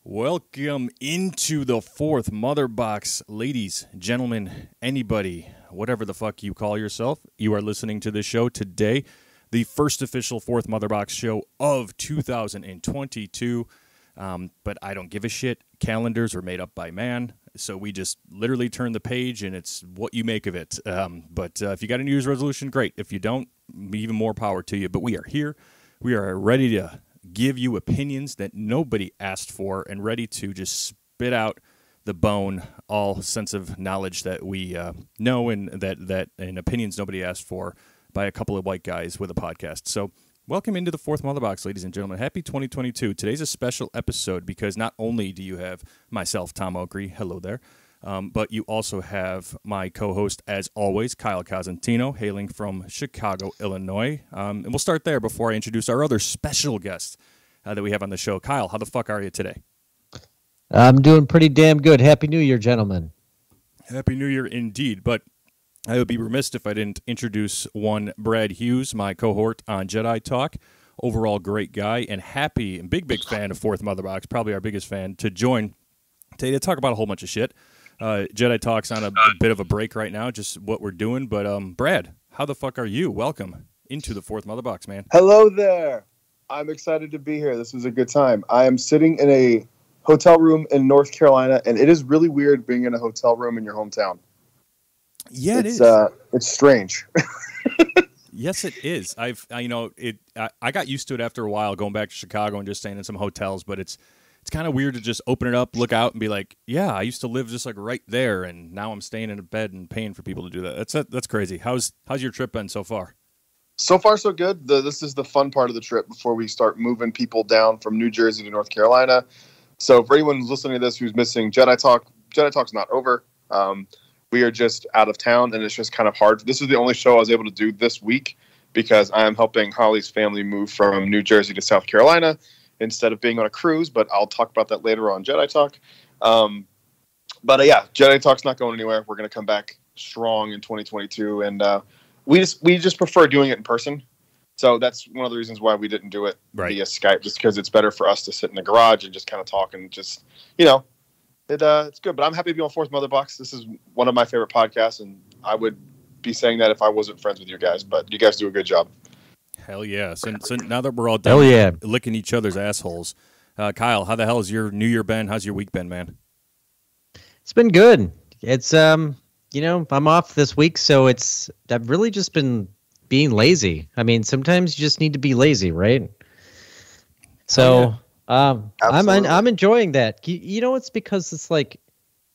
Welcome into the fourth Mother Box, ladies, gentlemen, anybody, whatever the fuck you call yourself. You are listening to this show today, the first official fourth Mother Box show of 2022. But I don't give a shit. Calendars are made up by man, so we just literally turn the page, and it's what you make of it. But if you got a New Year's resolution, great. If you don't, even more power to you. But we are here. We are ready to give you opinions that nobody asked for and ready to just spit out the bone, all sense of knowledge that we know and that opinions nobody asked for by a couple of white guys with a podcast. So welcome into the fourth Mother Box, ladies and gentlemen. Happy 2022. Today's a special episode because not only do you have myself, Tom Oakrey, hello there, but you also have my co-host, as always, Kyle Cosentino, hailing from Chicago, Illinois. And we'll start there before I introduce our other special guest that we have on the show. Kyle, how the fuck are you today? I'm doing pretty damn good. Happy New Year, gentlemen. Happy New Year indeed. But I would be remiss if I didn't introduce one Brad Hughes, my cohort on Jedi Talk. Overall great guy and happy and big fan of fourth Mother Box, probably our biggest fan, to join today to talk about a whole bunch of shit. Jedi Talk's on a bit of a break right now, just what we're doing. But Brad, how the fuck are you? Welcome into the fourth Mother Box, man. Hello there. I'm excited to be here. This is a good time. I am sitting in a hotel room in North Carolina, and it is really weird being in a hotel room in your hometown. Yeah, it is. It's strange. Yes, it is. I got used to it after a while, going back to Chicago and just staying in some hotels. But it's kind of weird to just open it up, look out, and be like, yeah, I used to live just like right there, and now I'm staying in a bed and paying for people to do that. That's crazy. How's your trip been so far? So far, so good. This is the fun part of the trip before we start moving people down from New Jersey to North Carolina. So for anyone who's listening to this who's missing Jedi Talk's not over. We are just out of town, and it's just kind of hard. This is the only show I was able to do this week because I am helping Holly's family move from New Jersey to South Carolina instead of being on a cruise, but I'll talk about that later on Jedi Talk. Yeah, Jedi Talk's not going anywhere. We're going to come back strong in 2022, and we just prefer doing it in person. So that's one of the reasons why we didn't do it via Skype, just because it's better for us to sit in the garage and just kind of talk and just, it's good. But I'm happy to be on Fourth Mother Box. This is one of my favorite podcasts, and I would be saying that if I wasn't friends with you guys, but you guys do a good job. Hell yeah. So now that we're all done licking each other's assholes, Kyle, how the hell has your New Year been? How's your week been, man? It's been good. It's, I'm off this week, so I've really just been being lazy. I mean, sometimes you just need to be lazy, right? So, I'm enjoying that. It's because it's like,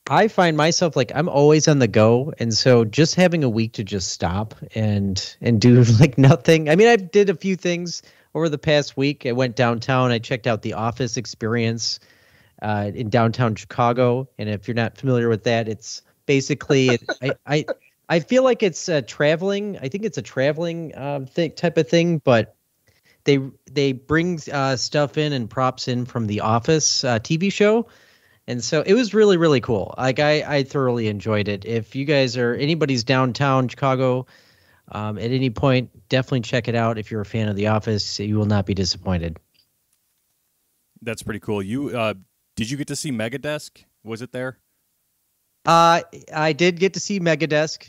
I find myself like I'm always on the go, and so just having a week to just stop and do like nothing. I mean, I did a few things over the past week. I went downtown. I checked out the Office experience in downtown Chicago, and if you're not familiar with that, it's basically I feel like it's traveling. I think it's a traveling type of thing, but they bring stuff in and props in from the Office TV show. And so it was really, really cool. Like I thoroughly enjoyed it. If you guys anybody's downtown Chicago at any point, definitely check it out. If you're a fan of The Office, you will not be disappointed. That's pretty cool. You did you get to see Megadesk? Was it there? I did get to see Megadesk.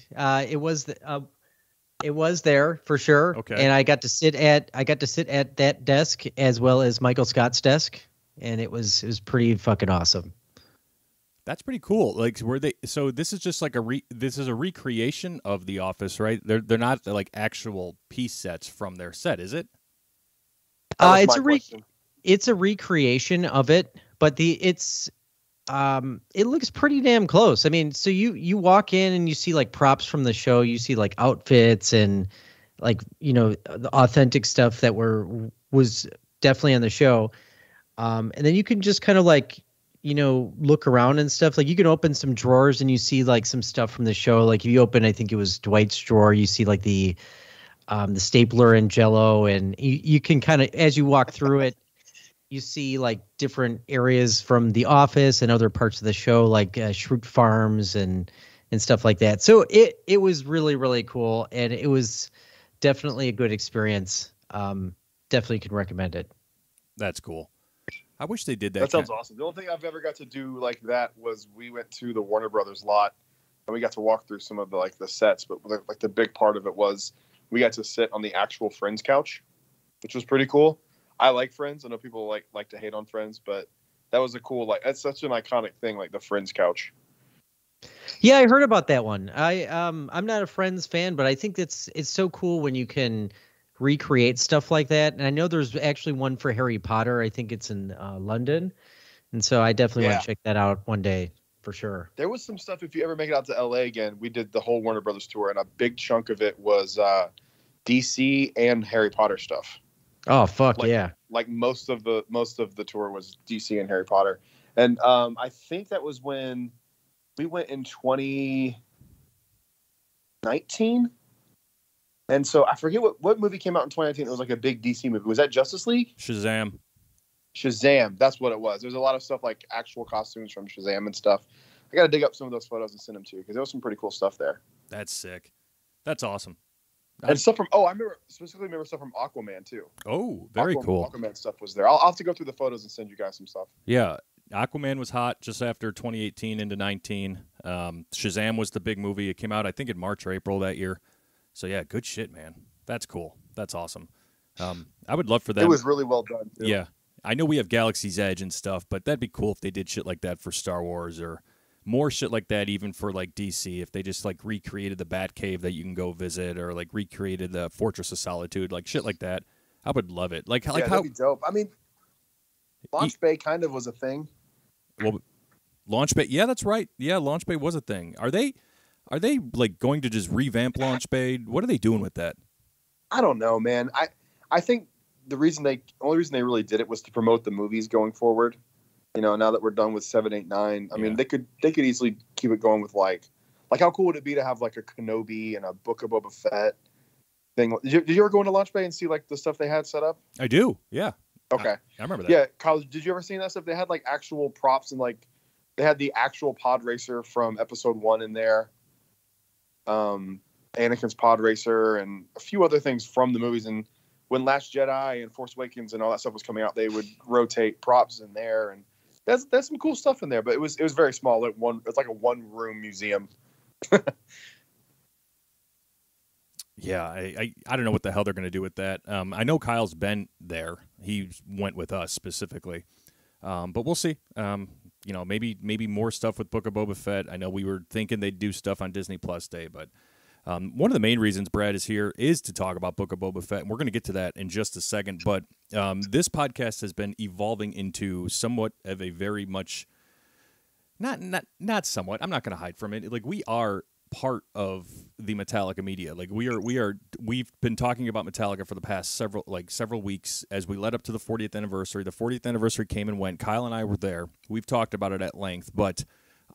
It was there for sure. Okay. And I got to sit at that desk as well as Michael Scott's desk, and it was pretty fucking awesome. That's pretty cool. Like, so this is just like this is a recreation of The Office, right? They're not like actual piece sets from their set, is it? It's a recreation of it, but it looks pretty damn close. I mean, so you walk in and you see like props from the show, you see like outfits and like, the authentic stuff that was definitely on the show. And then you can just kind of like, look around and stuff. Like you can open some drawers and you see like some stuff from the show. Like if you open, I think it was Dwight's drawer, you see like the stapler and Jell-O, and you can kind of, as you walk through it, you see like different areas from The Office and other parts of the show, like Schrute Farms and stuff like that. So it was really, really cool, and it was definitely a good experience. Definitely can recommend it. That's cool. I wish they did that. That sounds awesome. The only thing I've ever got to do like that was we went to the Warner Brothers lot and we got to walk through some of the like the sets, but like the big part of it was we got to sit on the actual Friends couch, which was pretty cool. I like Friends. I know people like to hate on Friends, but that was a cool, like, that's such an iconic thing, like the Friends couch. Yeah, I heard about that one. I'm not a Friends fan, but I think it's so cool when you can recreate stuff like that. And I know there's actually one for Harry Potter. I think it's in London, and so I definitely want to check that out one day for sure. There was some stuff. If you ever make it out to LA again, we did the whole Warner Brothers tour, and a big chunk of it was DC and Harry Potter stuff. Oh fuck yeah! Like most of the tour was DC and Harry Potter, and I think that was when we went in 2019. And so I forget what movie came out in 2019. It was like a big DC movie. Was that Justice League? Shazam. That's what it was. There's a lot of stuff like actual costumes from Shazam and stuff. I got to dig up some of those photos and send them to you because there was some pretty cool stuff there. That's sick. That's awesome. And stuff from, I specifically remember stuff from Aquaman too. Oh, very cool. Aquaman stuff was there. I'll have to go through the photos and send you guys some stuff. Yeah. Aquaman was hot just after 2018 into 19. Shazam was the big movie. It came out, I think, in March or April that year. So, yeah, good shit, man. That's cool. That's awesome. I would love for them. It was really well done, too. Yeah. I know we have Galaxy's Edge and stuff, but that'd be cool if they did shit like that for Star Wars or more shit like that even for, like, DC. If they just, like, recreated the Batcave that you can go visit or, like, recreated the Fortress of Solitude, like, shit like that. I would love it. Like that'd how be dope. I mean, Launch Bay kind of was a thing. Well, Launch Bay, yeah, that's right. Yeah, Launch Bay was a thing. Are they like going to just revamp Launch Bay? What are they doing with that? I don't know, man. I think the only reason they really did it was to promote the movies going forward. You know, now that we're done with 7, 8, 9, I mean, they could easily keep it going with like how cool would it be to have like a Kenobi and a Book of Boba Fett thing? Did you ever go into Launch Bay and see like the stuff they had set up? I do. Yeah. Okay. I remember that. Yeah, Kyle, did you ever see that stuff? They had like actual props and like they had the actual pod racer from episode 1 in there. Anakin's pod racer and a few other things from the movies. And when Last Jedi and Force Awakens and all that stuff was coming out, they would rotate props in there, and there's some cool stuff in there. But it was very small. It's like a 1-room museum. Yeah, I don't know what the hell they're going to do with that. I know Kyle's been there. He went with us specifically, but we'll see. You know, maybe more stuff with Book of Boba Fett. I know we were thinking they'd do stuff on Disney Plus Day, but one of the main reasons Brad is here is to talk about Book of Boba Fett, and we're going to get to that in just a second. But this podcast has been evolving into somewhat of a very much not somewhat. I'm not going to hide from it. Like, we are part of the Metallica media. Like, we've been talking about Metallica for the past several weeks as we led up to the 40th anniversary. The 40th anniversary came and went. Kyle and I were there. We've talked about it at length, but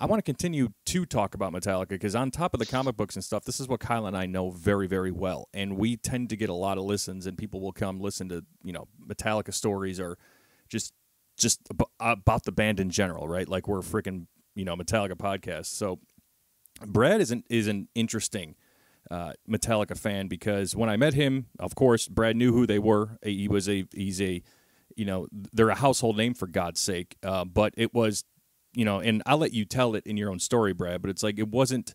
I want to continue to talk about Metallica because on top of the comic books and stuff, this is what Kyle and I know very, very well. And we tend to get a lot of listens, and people will come listen to, you know, Metallica stories or just about the band in general, right? Like, we're a freaking, you know, Metallica podcast. So Brad is an interesting Metallica fan because when I met him, of course, Brad knew who they were. He's a, you know, they're a household name for God's sake. But it was, you know, and I'll let you tell it in your own story, Brad. But it's like it wasn't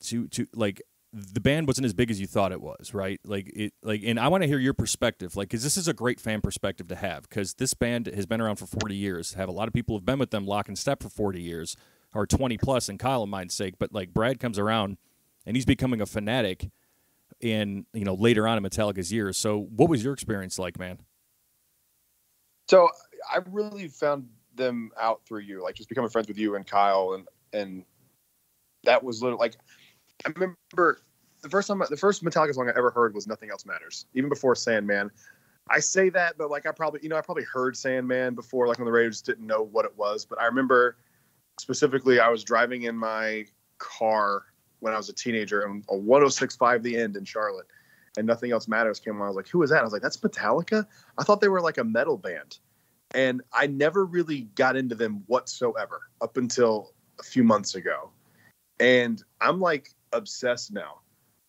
to like the band wasn't as big as you thought it was, right? And I want to hear your perspective, like, because this is a great fan perspective to have because this band has been around for 40 years. Have a lot of people have been with them lock and step for 40 years. Or 20 plus in Kyle and mine's sake, but like Brad comes around and he's becoming a fanatic in, you know, later on in Metallica's years. So what was your experience like, man? So I really found them out through you, like just becoming friends with you and Kyle, and that was literally like, I remember the first Metallica song I ever heard was Nothing Else Matters, even before Sandman. I say that, but like I probably heard Sandman before, like on the radio, just didn't know what it was. But I remember specifically, I was driving in my car when I was a teenager on a 106.5 The End in Charlotte, and Nothing Else Matters came on. I was like, who is that? I was like, that's Metallica? I thought they were like a metal band. And I never really got into them whatsoever up until a few months ago. And I'm like obsessed now.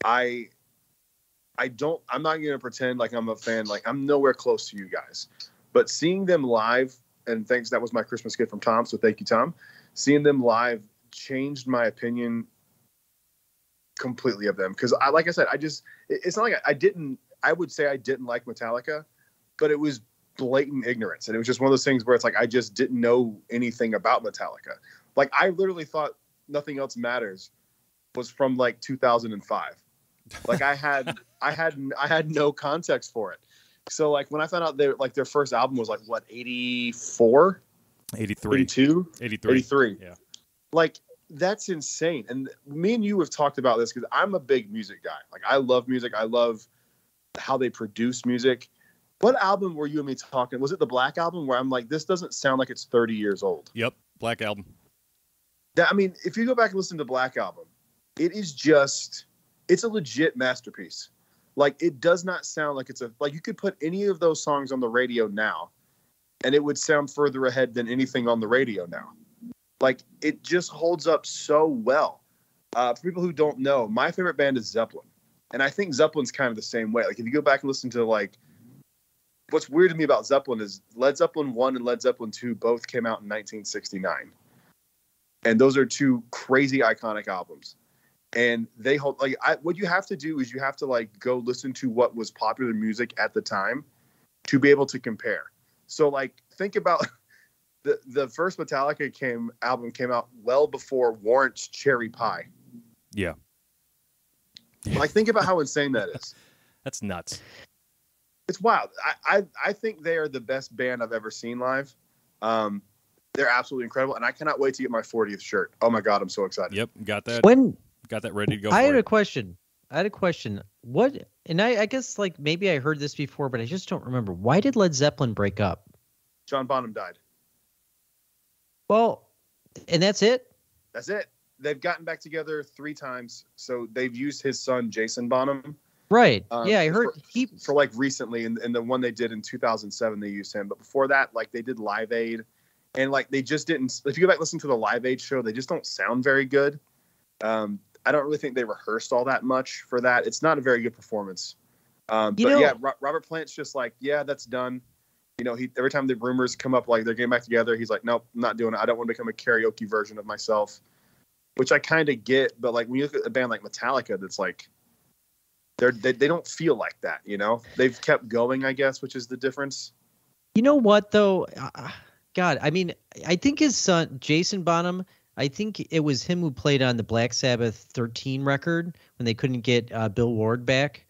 I'm not going to pretend like I'm a fan. Like, I'm nowhere close to you guys. But seeing them live and thanks, that was my Christmas gift from Tom. So thank you, Tom. Seeing them live changed my opinion completely of them. Because like I said, it's not like I would say I didn't like Metallica, but it was blatant ignorance. And it was just one of those things where it's like, I just didn't know anything about Metallica. Like, I literally thought Nothing Else Matters was from like 2005. Like I had no context for it. So like when I found out their first album was like what, 84, 83, 82, 83. Yeah. Like that's insane. And me and you have talked about this because I'm a big music guy. Like I love music. I love how they produce music. What album were you and me talking? Was it the Black Album where I'm like, this doesn't sound like it's 30 years old? Yep. Black Album. I mean, if you go back and listen to the Black Album, it's a legit masterpiece. Like it does not sound like you could put any of those songs on the radio now and it would sound further ahead than anything on the radio now. Like it just holds up so well. For people who don't know, my favorite band is Zeppelin. And I think Zeppelin's kind of the same way. Like if you go back and listen to like, what's weird to me about Zeppelin is Led Zeppelin 1 and Led Zeppelin 2 both came out in 1969. And those are two crazy iconic albums. And they hold like what you have to do is you have to like go listen to what was popular music at the time to be able to compare. So like think about the first Metallica album came out well before Warrant's Cherry Pie. Yeah. Like think about how insane that is. That's nuts. It's wild. I think they are the best band I've ever seen live. They're absolutely incredible, and I cannot wait to get my 40th shirt. Oh my god, I'm so excited. Yep, got that. Got that ready to go. I had a question. What? And I guess like maybe I heard this before, but I just don't remember. Why did Led Zeppelin break up? John Bonham died. Well, and that's it. That's it. They've gotten back together 3 times, so they've used his son Jason Bonham. Right. Yeah, I heard for like recently, and the one they did in 2007, they used him. But before that, like they did Live Aid, and like they just didn't. If you go back and listen to the Live Aid show, they just don't sound very good. I don't really think they rehearsed all that much for that. It's not a very good performance. Yeah, Robert Plant's just like, yeah, that's done. You know, every time the rumors come up, like they're getting back together, he's like, nope, I'm not doing it. I don't want to become a karaoke version of myself, which I kind of get. But like when you look at a band like Metallica, that's like, they don't feel like that. You know, they've kept going, I guess, which is the difference. You know what though? God, I mean, I think his son, Jason Bonham, I think it was him who played on the Black Sabbath 13 record when they couldn't get Bill Ward back.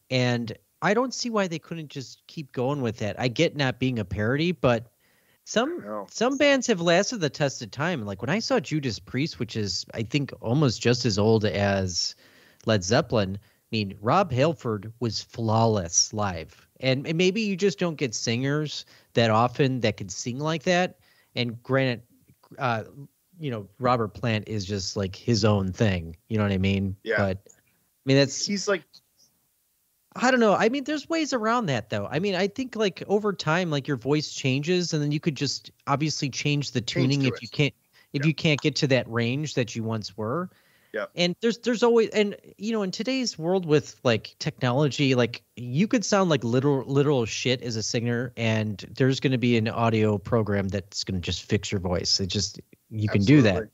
And I don't see why they couldn't just keep going with that. I get not being a parody, but some bands have lasted the test of time. Like when I saw Judas Priest, which is, I think, almost just as old as Led Zeppelin, I mean, Rob Halford was flawless live. And maybe you just don't get singers that often that can sing like that. And granted, you know, Robert Plant is just like his own thing. You know what I mean? Yeah. But I mean, he's like, I don't know. I mean, there's ways around that though. I mean, I think like over time, like your voice changes and then you could just obviously change the tuning if you can't get to that range that you once were. Yeah. And there's always, and you know, in today's world with like technology, like you could sound like literal shit as a singer and there's going to be an audio program that's going to just fix your voice. You can do that.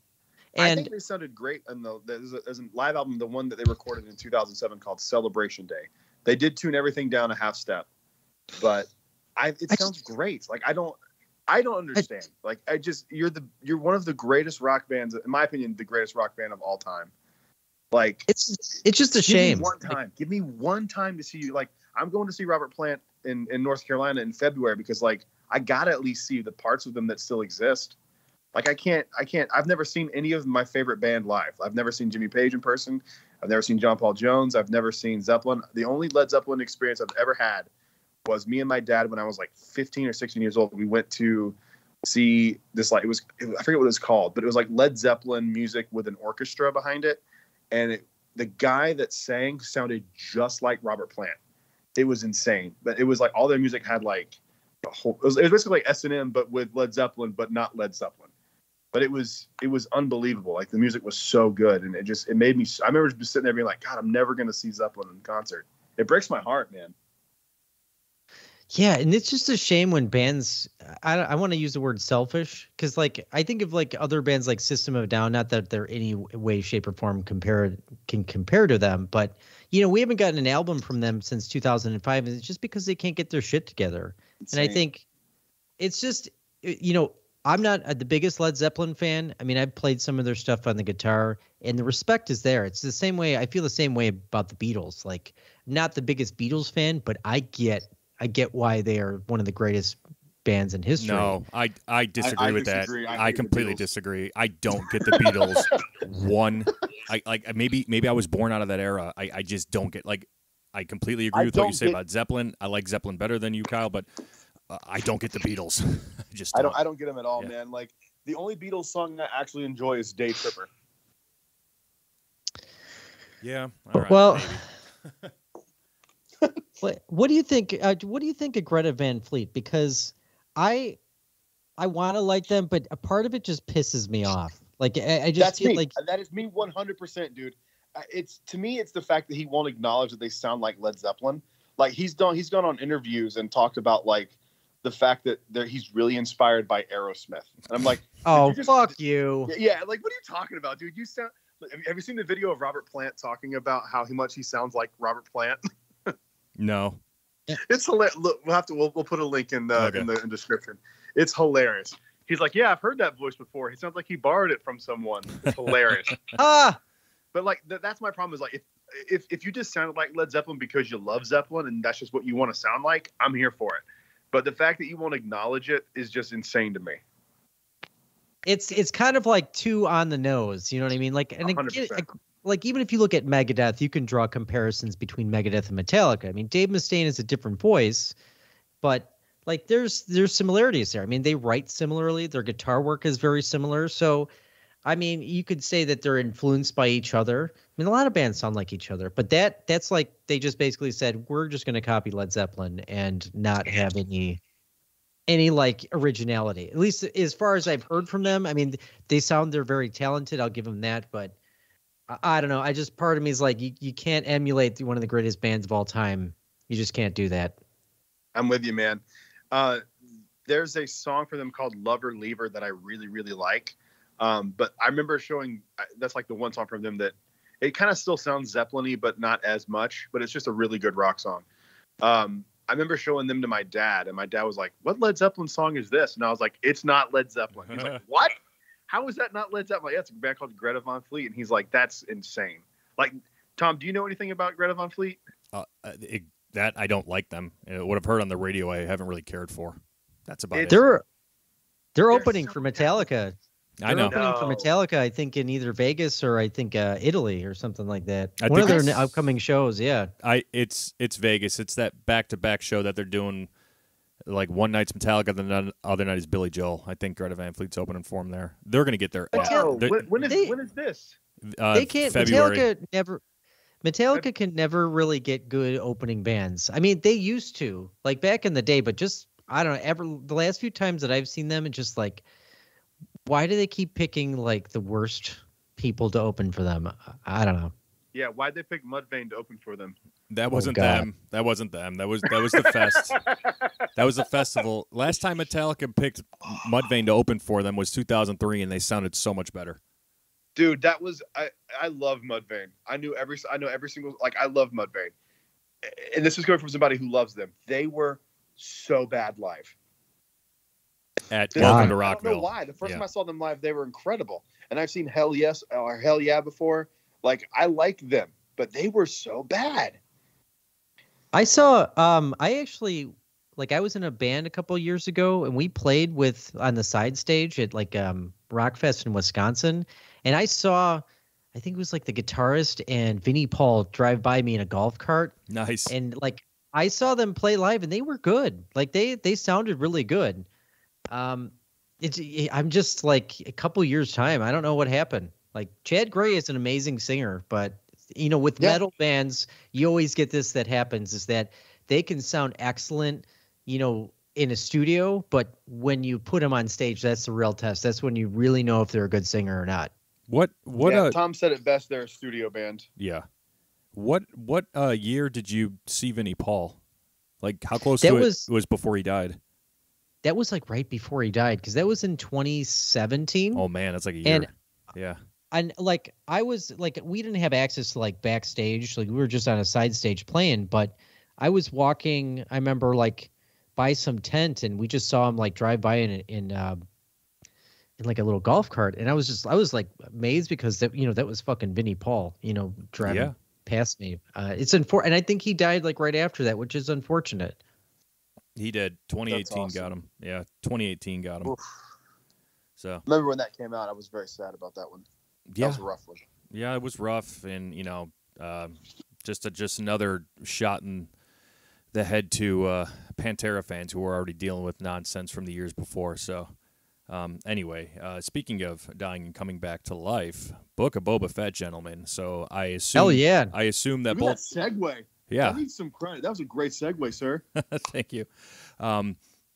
And I think they sounded great. And there's a live album, the one that they recorded in 2007 called Celebration Day. They did tune everything down a half step, but it sounds great. Like I don't understand. You're one of the greatest rock bands, in my opinion, the greatest rock band of all time. Like it's just a shame. Give me one time to see you. Like I'm going to see Robert Plant in North Carolina in February because like I gotta at least see the parts of them that still exist. Like I can't. I've never seen any of my favorite band live. I've never seen Jimmy Page in person. I've never seen John Paul Jones. I've never seen Zeppelin. The only Led Zeppelin experience I've ever had was me and my dad when I was like 15 or 16 years old. We went to see this, like, I forget what it was called, but it was like Led Zeppelin music with an orchestra behind it. And the guy that sang sounded just like Robert Plant. It was insane. But it was like all their music had like it was basically like S&M, but with Led Zeppelin, but not Led Zeppelin. But it was unbelievable. Like the music was so good. And it made me, I remember just sitting there being like, God, I'm never going to see Zeppelin in concert. It breaks my heart, man. Yeah, and it's just a shame when bands. I want to use the word selfish because, like, I think of like other bands like System of a Down. Not that they're any way, shape, or form can compare to them, but we haven't gotten an album from them since 2005, and it's just because they can't get their shit together. Insane. And I think it's just I'm not the biggest Led Zeppelin fan. I mean, I've played some of their stuff on the guitar, and the respect is there. It's the same way I feel the same way about the Beatles. Like, not the biggest Beatles fan, but I get why they are one of the greatest bands in history. No, I disagree with disagree. that. I I hate the completely Beatles. disagree. I don't get the Beatles. Maybe I was born out of that era. I just don't get I completely agree I with what you don't say get- about Zeppelin. I like Zeppelin better than you, Kyle, but I don't get the Beatles. I don't get them at all, man. Like, the only Beatles song I actually enjoy is Day Tripper. Yeah. All right, Well, maybe. what do you think? What do you think of Greta Van Fleet? Because I want to like them, but a part of it just pisses me off. Like, I just That's feel me. like That is me 100%, dude. It's to me, it's the fact that he won't acknowledge that they sound like Led Zeppelin. Like, he's gone on interviews and talked about like the fact that he's really inspired by Aerosmith. And I'm like, oh, you fuck you. Yeah, like, what are you talking about, dude? You sound. Have you seen the video of Robert Plant talking about how much he sounds like Robert Plant? No. It's hilarious. Look, we'll put a link in the description. It's hilarious. He's like, yeah, I've heard that voice before. He sounds like he borrowed it from someone. It's hilarious. But like, that's my problem is like, if you just sounded like Led Zeppelin because you love Zeppelin and that's just what you want to sound like, I'm here for it. But the fact that you won't acknowledge it is just insane to me. It's kind of like too on the nose. You know what I mean? Like, and again, 100%. like even if you look at Megadeth, you can draw comparisons between Megadeth and Metallica. I mean, Dave Mustaine is a different voice, but like there's similarities there. I mean, they write similarly. Their guitar work is very similar. So, I mean, you could say that they're influenced by each other. I mean, a lot of bands sound like each other, but that's like they just basically said we're just going to copy Led Zeppelin and not have any like originality. At least as far as I've heard from them. I mean, they're very talented. I'll give them that, but I don't know. Part of me is like, you can't emulate one of the greatest bands of all time. You just can't do that. I'm with you, man. There's a song for them called Lover Lever that I really, really like. But I remember that's like the one song from them that it kind of still sounds Zeppelin-y, but not as much, but it's just a really good rock song. I remember showing them to my dad, and my dad was like, what Led Zeppelin song is this? And I was like, it's not Led Zeppelin. He's like, what? How is that not Led Zeppelin? Like, yeah, it's a band called Greta Van Fleet. And he's like, that's insane. Like, Tom, do you know anything about Greta Van Fleet? That I don't like them. What I've heard on the radio, I haven't really cared for. That's about it. They're opening for Metallica. I know. They're opening for Metallica, I think, in either Vegas or I think Italy or something like that. I One of think their upcoming shows, yeah. It's Vegas. It's that back-to-back show that they're doing. Like one night's Metallica, the other night is Billy Joel. I think Greta Van Fleet's opening for them there. They're going to get their. When is this? They can't. February. Metallica can never really get good opening bands. I mean, they used to, like back in the day, but just I don't know. The last few times that I've seen them, it's just like, why do they keep picking like the worst people to open for them? I don't know. Yeah, why'd they pick Mudvayne to open for them? That wasn't them. That wasn't them. That was the fest. That was the festival. Last time Metallica picked Mudvayne to open for them was 2003, and they sounded so much better. Dude, that was I love Mudvayne. I know every single, like, I love Mudvayne. And this is coming from somebody who loves them. They were so bad live. At Welcome to I Rockville. don't know why. The first time I saw them live, they were incredible. And I've seen Hell Yes or Hell Yeah before. Like, I liked them, but they were so bad. I saw I actually, like, I was in a band a couple of years ago and we played on the side stage at like Rockfest in Wisconsin, and I saw, I think it was like the guitarist and Vinnie Paul drive by me in a golf cart. Nice. And like I saw them play live and they were good. Like they sounded really good. I'm just like a couple years time, I don't know what happened. Like Chad Gray is an amazing singer, but with metal bands, you always get this that happens is that they can sound excellent, in a studio, but when you put them on stage, that's the real test. That's when you really know if they're a good singer or not. Tom said it best. They're a studio band. Yeah. What year did you see Vinnie Paul? Like, how close That to was- it was before he died? That was like right before he died, because that was in 2017. Oh man, that's like a year. And yeah. And like I was like, we didn't have access to like backstage, like we were just on a side stage playing. But I was walking, I remember, like by some tent, and we just saw him like drive by in like a little golf cart, and I was like amazed, because that was fucking Vinnie Paul, driving past me. And I think he died like right after that, which is unfortunate. He did. 2018 awesome. got him. Yeah, 2018 got him. Oof. So Remember when that came out? I was very sad about that one. That was a rough one. Yeah, it was rough, and just another shot in the head to Pantera fans who were already dealing with nonsense from the years before. So, anyway, speaking of dying and coming back to life, Book of Boba Fett, gentlemen. So I assume, Hell yeah. I assume that Look at both. that segue. Yeah, I need some credit. That was a great segue, sir. thank you.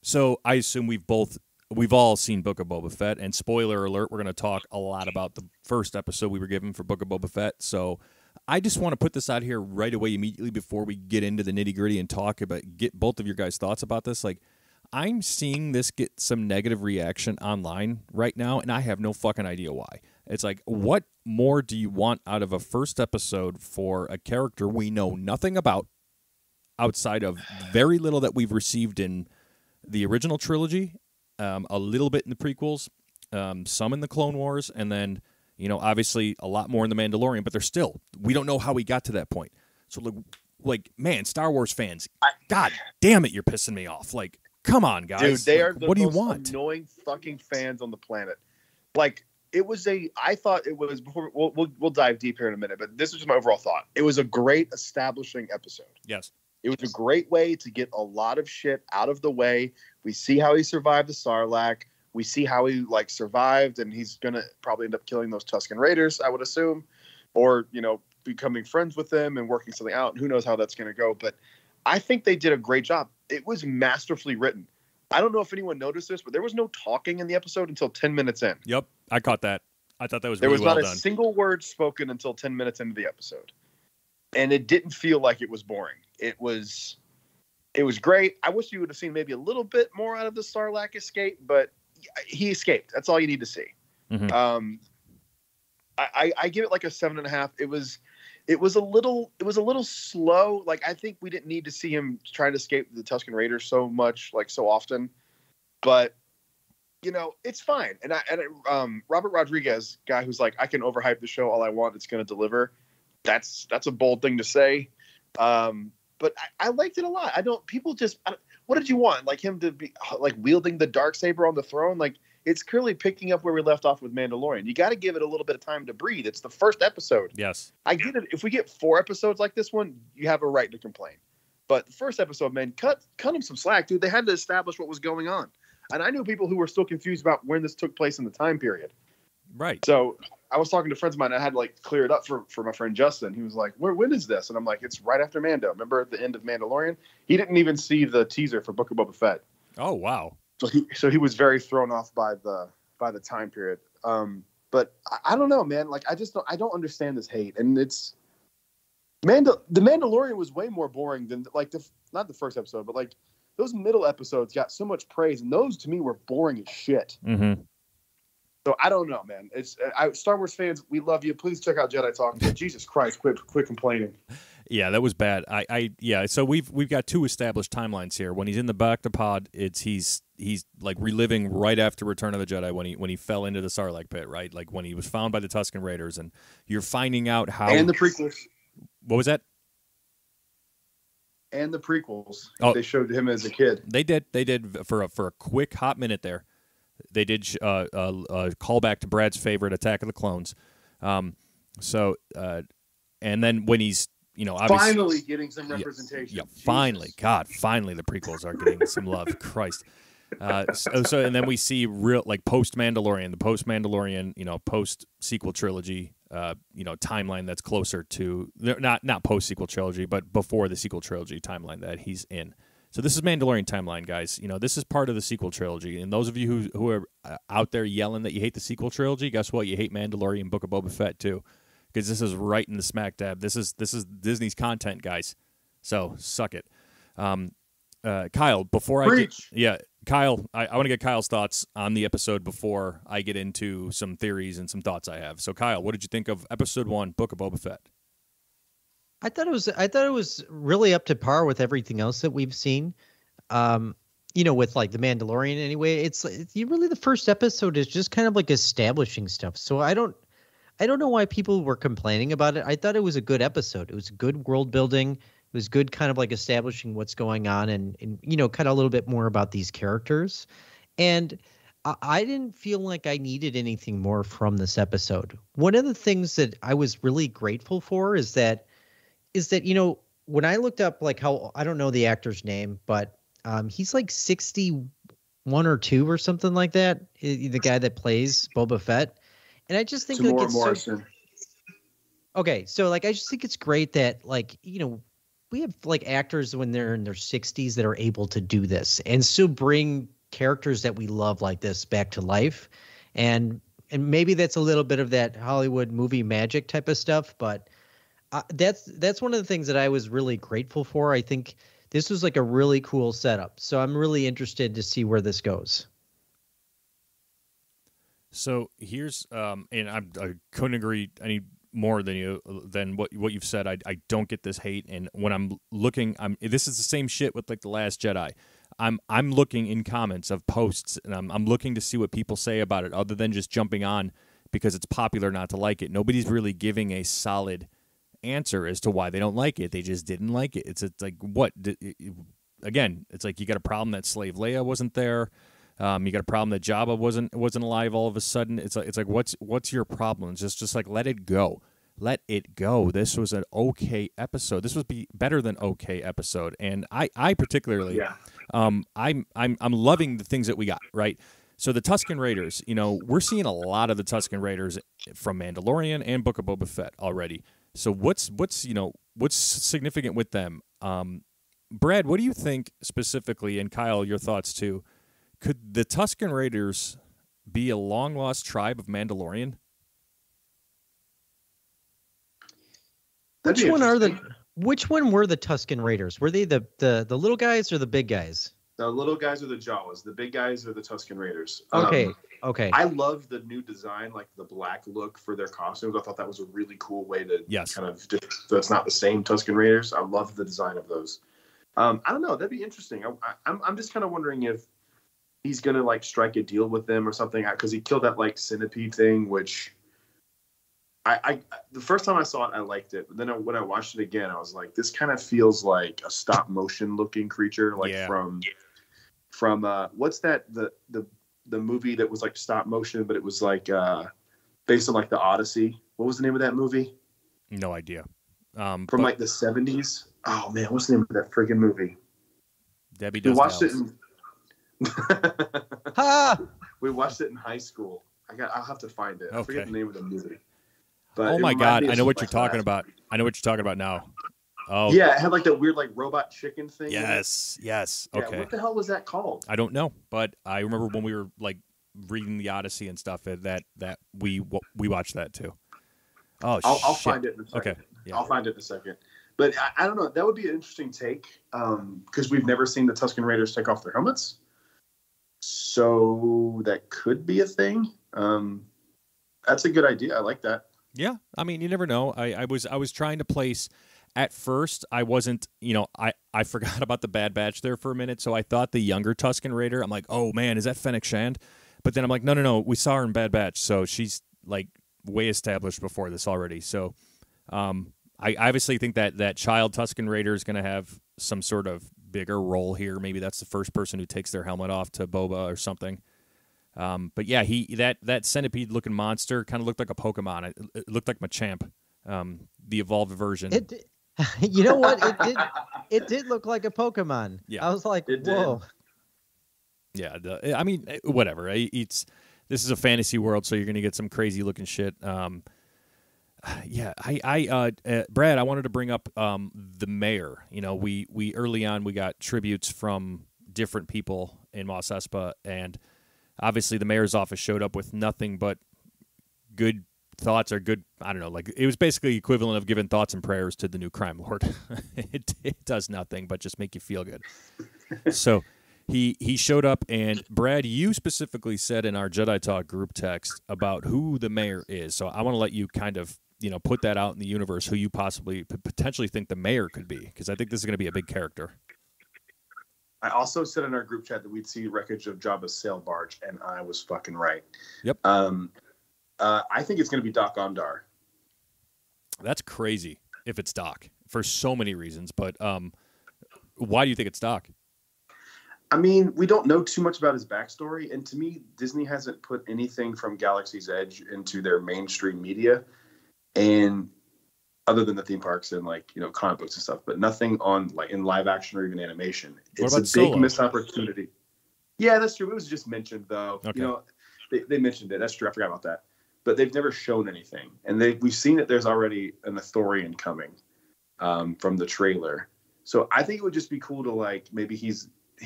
So I assume we've all seen Book of Boba Fett, and spoiler alert, we're going to talk a lot about the first episode we were given for Book of Boba Fett. So I just want to put this out here right away immediately before we get into the nitty-gritty and get both of your guys' thoughts about this. Like, I'm seeing this get some negative reaction online right now, and I have no fucking idea why. It's like, what more do you want out of a first episode for a character we know nothing about, outside of very little that we've received in the original trilogy, a little bit in the prequels, some in the Clone Wars, and then, obviously a lot more in The Mandalorian, but we don't know how we got to that point. So, like man, Star Wars fans, God damn it, you're pissing me off. Like, come on, guys. Dude, they are the what do you most want? annoying fucking fans on the planet. Like, I thought it was, before we'll dive deep here in a minute, but this is just my overall thought. It was a great establishing episode. Yes. It was a great way to get a lot of shit out of the way. We see how he survived the Sarlacc. We see how he survived, and he's gonna probably end up killing those Tusken Raiders, I would assume, or becoming friends with them and working something out. Who knows how that's gonna go? But I think they did a great job. It was masterfully written. I don't know if anyone noticed this, but there was no talking in the episode until 10 minutes in. Yep, I caught that. I thought that was there really was well not done. a single word spoken until 10 minutes into the episode, and it didn't feel like it was boring. It was great. I wish you would have seen maybe a little bit more out of the Sarlacc escape, but he escaped. That's all you need to see. Mm-hmm. I give it like a 7.5. It was a little slow. Like, I think we didn't need to see him try to escape the Tusken Raiders so much, so often. But it's fine. And Robert Rodriguez, guy who's like, I can overhype the show all I want, it's going to deliver. That's a bold thing to say. But I liked it a lot. What did you want? Like, him to be wielding the Darksaber on the throne? Like, it's clearly picking up where we left off with Mandalorian. You got to give it a little bit of time to breathe. It's the first episode. Yes. I get it. If we get 4 episodes like this one, you have a right to complain. But the first episode, man, cut them some slack, dude. They had to establish what was going on. And I knew people who were still confused about when this took place in the time period. Right. So I was talking to friends of mine. I had to clear it up for my friend Justin. He was like, when is this? And I'm like, it's right after Mando. Remember at the end of Mandalorian? He didn't even see the teaser for Book of Boba Fett. Oh, wow. So he was very thrown off by the time period. But I don't know, man. Like, I don't understand this hate. And it's the Mandalorian was way more boring than not the first episode, but those middle episodes got so much praise, and those to me were boring as shit. Mm-hmm. So I don't know, man. It's Star Wars fans, we love you. Please check out Jedi Talk. But Jesus Christ, quit complaining. Yeah, that was bad. So we've got 2 established timelines here. When he's in the Bacta he's reliving right after Return of the Jedi when he fell into the Sarlacc pit, right? Like when he was found by the Tusken Raiders, and you're finding out how. And the prequels. What was that? And the prequels. Oh, they showed him as a kid. They did for a quick hot minute there. They did call back to Brad's favorite, Attack of the Clones. And then when he's obviously, finally getting some representation. Yeah, finally, God, finally the prequels are getting some love. Christ. So and then we see real post Mandalorian, the post Mandalorian, post sequel trilogy, timeline that's closer to not post sequel trilogy, but before the sequel trilogy timeline that he's in. So this is Mandalorian timeline, guys. This is part of the sequel trilogy. And those of you who are out there yelling that you hate the sequel trilogy, guess what? You hate Mandalorian, Book of Boba Fett too, because this is right in the smack dab. This is Disney's content, guys. So suck it. Kyle, before Preach. Kyle, I want to get Kyle's thoughts on the episode before I get into some theories and some thoughts I have. So, Kyle, what did you think of episode 1, Book of Boba Fett? I thought it was really up to par with everything else that we've seen. With like the Mandalorian anyway. It's really the first episode is just kind of like establishing stuff. So I don't know why people were complaining about it. I thought it was a good episode. It was good world building. It was good kind of like establishing what's going on and kind of a little bit more about these characters. And I didn't feel like I needed anything more from this episode. One of the things that I was really grateful for is that when I looked up like how, I don't know the actor's name, but he's like 61 or 2 or something like that. The guy that plays Boba Fett. And I just think like it's Morrison. Okay, so like I just think it's great that like, we have like actors when they're in their 60s that are able to do this and still bring characters that we love like this back to life. And maybe that's a little bit of that Hollywood movie magic type of stuff, but that's one of the things that I was really grateful for. I think this was like a really cool setup. So I'm really interested to see where this goes. So here's, and I couldn't agree any more than what you've said. I don't get this hate, and when I'm looking, this is the same shit with like The Last Jedi. I'm looking in comments of posts, and I'm looking to see what people say about it, other than just jumping on because it's popular not to like it. Nobody's really giving a solid answer as to why they don't like it. They just didn't like it. It's like what? Again, it's like you got a problem that Slave Leia wasn't there. You got a problem that Jabba wasn't alive all of a sudden. It's like what's your problem? It's just like let it go. Let it go. This was an okay episode. This would be better than okay episode. And I particularly I'm loving the things that we got, right? So the Tusken Raiders, we're seeing a lot of the Tusken Raiders from Mandalorian and Book of Boba Fett already. So what's significant with them? Brad, what do you think specifically, and Kyle, your thoughts too? Could the Tusken Raiders be a long-lost tribe of Mandalorian? Which one were the Tusken Raiders? Were they the little guys or the big guys? The little guys are the Jawas. The big guys are the Tusken Raiders. Okay. I love the new design, like the black look for their costumes. I thought that was a really cool way to kind of so it's not the same Tusken Raiders. I love the design of those. I don't know. That'd be interesting. I'm just kind of wondering if he's gonna like strike a deal with them or something, because he killed that like centipede thing, which I the first time I saw it I liked it, but then when I watched it again I was like, this kind of feels like a stop motion looking creature, like from what's that the movie that was like stop motion, but it was like based on like the Odyssey. What was the name of that movie? No idea. From like the 70s. Oh man, what's the name of that friggin' movie? Debbie Does We watched Dallas. it in we watched it in high school. I'll have to find it. I forget the name of the movie. But oh my god, I know what you're talking about. I know what you're talking about now. Oh yeah, it had like that weird like robot chicken thing. Yes. Yeah, Okay. what the hell was that called? I don't know, but I remember when we were like reading the Odyssey and stuff that we watched that too. Oh, I'll find it in a second. Okay. Yeah. I'll find it in a second. But I don't know. That would be an interesting take, because we've never seen the Tusken Raiders take off their helmets. So that could be a thing. That's a good idea. I like that. Yeah, I mean, you never know. I was trying to place. At first, I wasn't. I forgot about the Bad Batch there for a minute, so I thought the younger Tusken Raider. I'm like, oh man, is that Fennec Shand? But then I'm like, no, we saw her in Bad Batch, so she's like way established before this already. So, I obviously think that child Tusken Raider is going to have some sort of bigger role here. Maybe that's the first person who takes their helmet off to Boba or something. But yeah, that centipede-looking monster kind of looked like a Pokemon. It looked like Machamp, the evolved version. You know what? It did look like a Pokemon. Yeah. I was like, whoa. Yeah, I mean, whatever. This is a fantasy world, so you're going to get some crazy-looking shit. Yeah, Brad, I wanted to bring up the mayor. We early on we got tributes from different people in Mos Espa, and obviously the mayor's office showed up with nothing but good thoughts are good. I don't know. Like it was basically equivalent of giving thoughts and prayers to the new crime lord. It does nothing but just make you feel good. So he showed up, and Brad, you specifically said in our Jedi Talk group text about who the mayor is. So I want to let you kind of put that out in the universe, who you possibly potentially think the mayor could be, because I think this is going to be a big character. I also said in our group chat that we'd see wreckage of Jabba's sail barge, and I was fucking right. Yep. I think it's going to be Doc Ondar. That's crazy if it's Doc for so many reasons, but why do you think it's Doc? I mean, we don't know too much about his backstory, and to me, Disney hasn't put anything from Galaxy's Edge into their mainstream media, and other than the theme parks and comic books and stuff, but nothing on in live action or even animation. It's a big Solo? missed opportunity. Yeah, that's true. It was just mentioned though. Okay. They mentioned it. That's true. I forgot about that. But they've never shown anything, and we've seen that there's already an Ithorian coming from the trailer. So I think it would just be cool to maybe he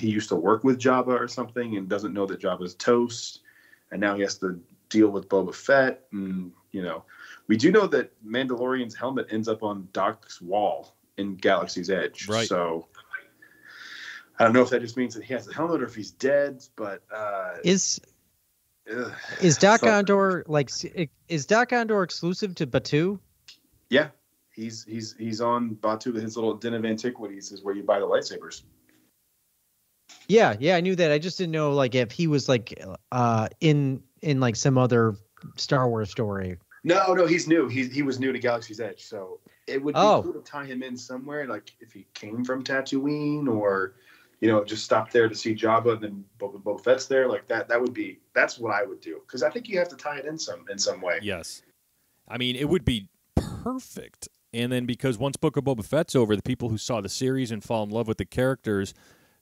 used to work with Jabba or something and doesn't know that Jabba's toast, and now he has to deal with Boba Fett. And we do know that Mandalorian's helmet ends up on Doc's wall in Galaxy's Edge. Right. So I don't know if that just means that he has the helmet or if he's dead. But is Doc Ondor is Doc Ondor exclusive to Batuu? Yeah, he's on Batuu. His little Den of Antiquities is where you buy the lightsabers. Yeah, I knew that. I just didn't know if he was in some other Star Wars story. No, he's new. He was new to Galaxy's Edge, so it would be cool to tie him in somewhere, if he came from Tatooine, or just stop there to see Jabba, and then Boba Fett's there. That's what I would do, because I think you have to tie it in some way. Yes, I mean it would be perfect. And then because once Book of Boba Fett's over, the people who saw the series and fall in love with the characters,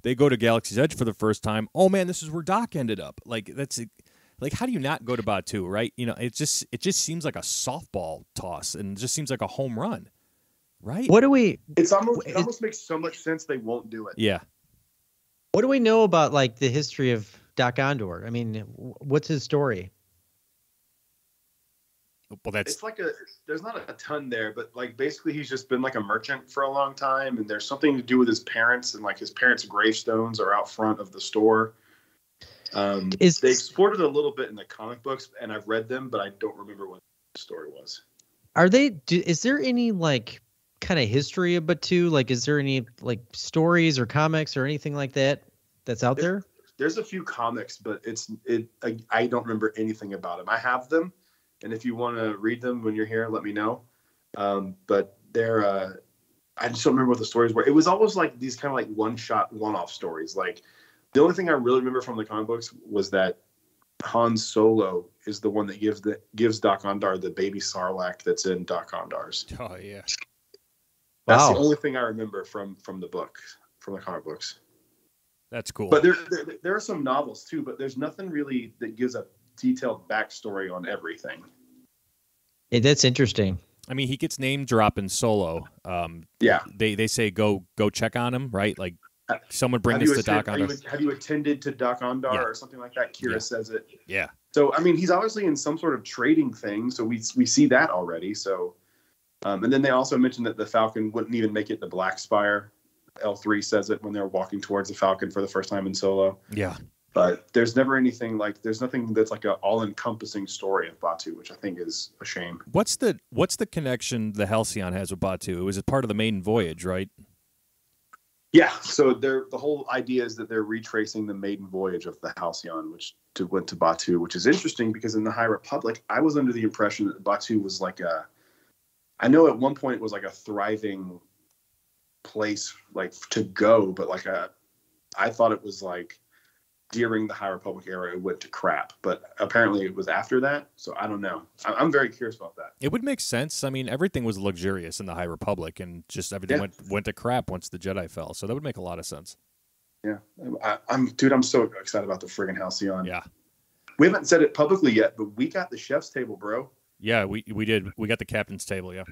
they go to Galaxy's Edge for the first time. Oh man, this is where Doc ended up. How do you not go to Batuu, right? It just seems like a softball toss, and it just seems like a home run, right? It almost makes so much sense they won't do it. Yeah. What do we know about the history of Doc Ondor? I mean, what's his story? Well, that's there's not a ton there, but basically he's just been a merchant for a long time, and there's something to do with his parents, and his parents' gravestones are out front of the store. They explored it a little bit in the comic books, and I've read them, but I don't remember what the story was. Is there any kind of history of Batuu? Is there any stories or comics or anything like that that's out there? There's a few comics, but I don't remember anything about them. I have them, and if you want to read them when you're here, let me know. But they're I just don't remember what the stories were. It was almost these kind of one-shot, one-off stories. The only thing I really remember from the comic books was that Han Solo is the one that gives Doc Ondar the baby Sarlacc that's in Doc Ondar's. Oh yeah. That's the only thing I remember from the book, from the comic books. That's cool. But there are some novels too, but there's nothing really that gives a detailed backstory on everything. Hey, that's interesting. I mean, he gets name drop in Solo. Yeah. They say go check on him, right? Someone bring this to Doc Ondar. Have you attended to Doc Ondar or something like that? Kira says it. Yeah. So I mean, he's obviously in some sort of trading thing. So we see that already. So, and then they also mentioned that the Falcon wouldn't even make it to Black Spire. L3 says it when they're walking towards the Falcon for the first time in Solo. Yeah. But there's never anything there's nothing that's an all-encompassing story of Batuu, which I think is a shame. What's the connection the Halcyon has with Batuu? It was part of the maiden voyage, right? Yeah, so the whole idea is that they're retracing the maiden voyage of the Halcyon, which went to Batuu, which is interesting because in the High Republic, I was under the impression that Batuu was I know at one point it was a thriving place to go, but I thought it was during the High Republic era it went to crap, but apparently it was after that, so I don't know. I'm very curious about that. It would make sense. I mean, everything was luxurious in the High Republic, and just everything went to crap once the Jedi fell, so that would make a lot of sense. Yeah, I'm so excited about the friggin' Halcyon. Yeah. We haven't said it publicly yet, but we got the chef's table, bro. Yeah, we did. We got the captain's table, yeah.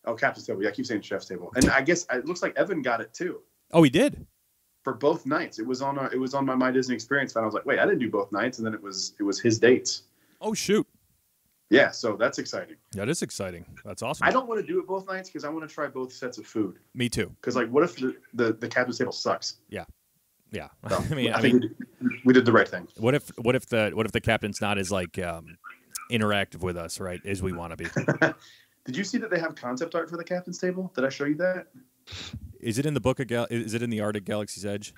Oh, captain's table. Yeah, I keep saying chef's table. And I guess it looks like Evan got it too. Oh, he did? For both nights. It was on my Disney Experience, and I was like, wait, I didn't do both nights, and then it was his dates. Oh, shoot. Yeah, so that's exciting. That is exciting. That's awesome. I don't want to do it both nights because I want to try both sets of food. Me too. Because like, what if the captain's table sucks? Yeah. So, I mean, we did the right thing. What if the captain's not as like interactive with us, right, as we want to be? Did you see that they have concept art for the captain's table? Did I show you that? Is it in the book of is it in the Art of Galaxy's Edge?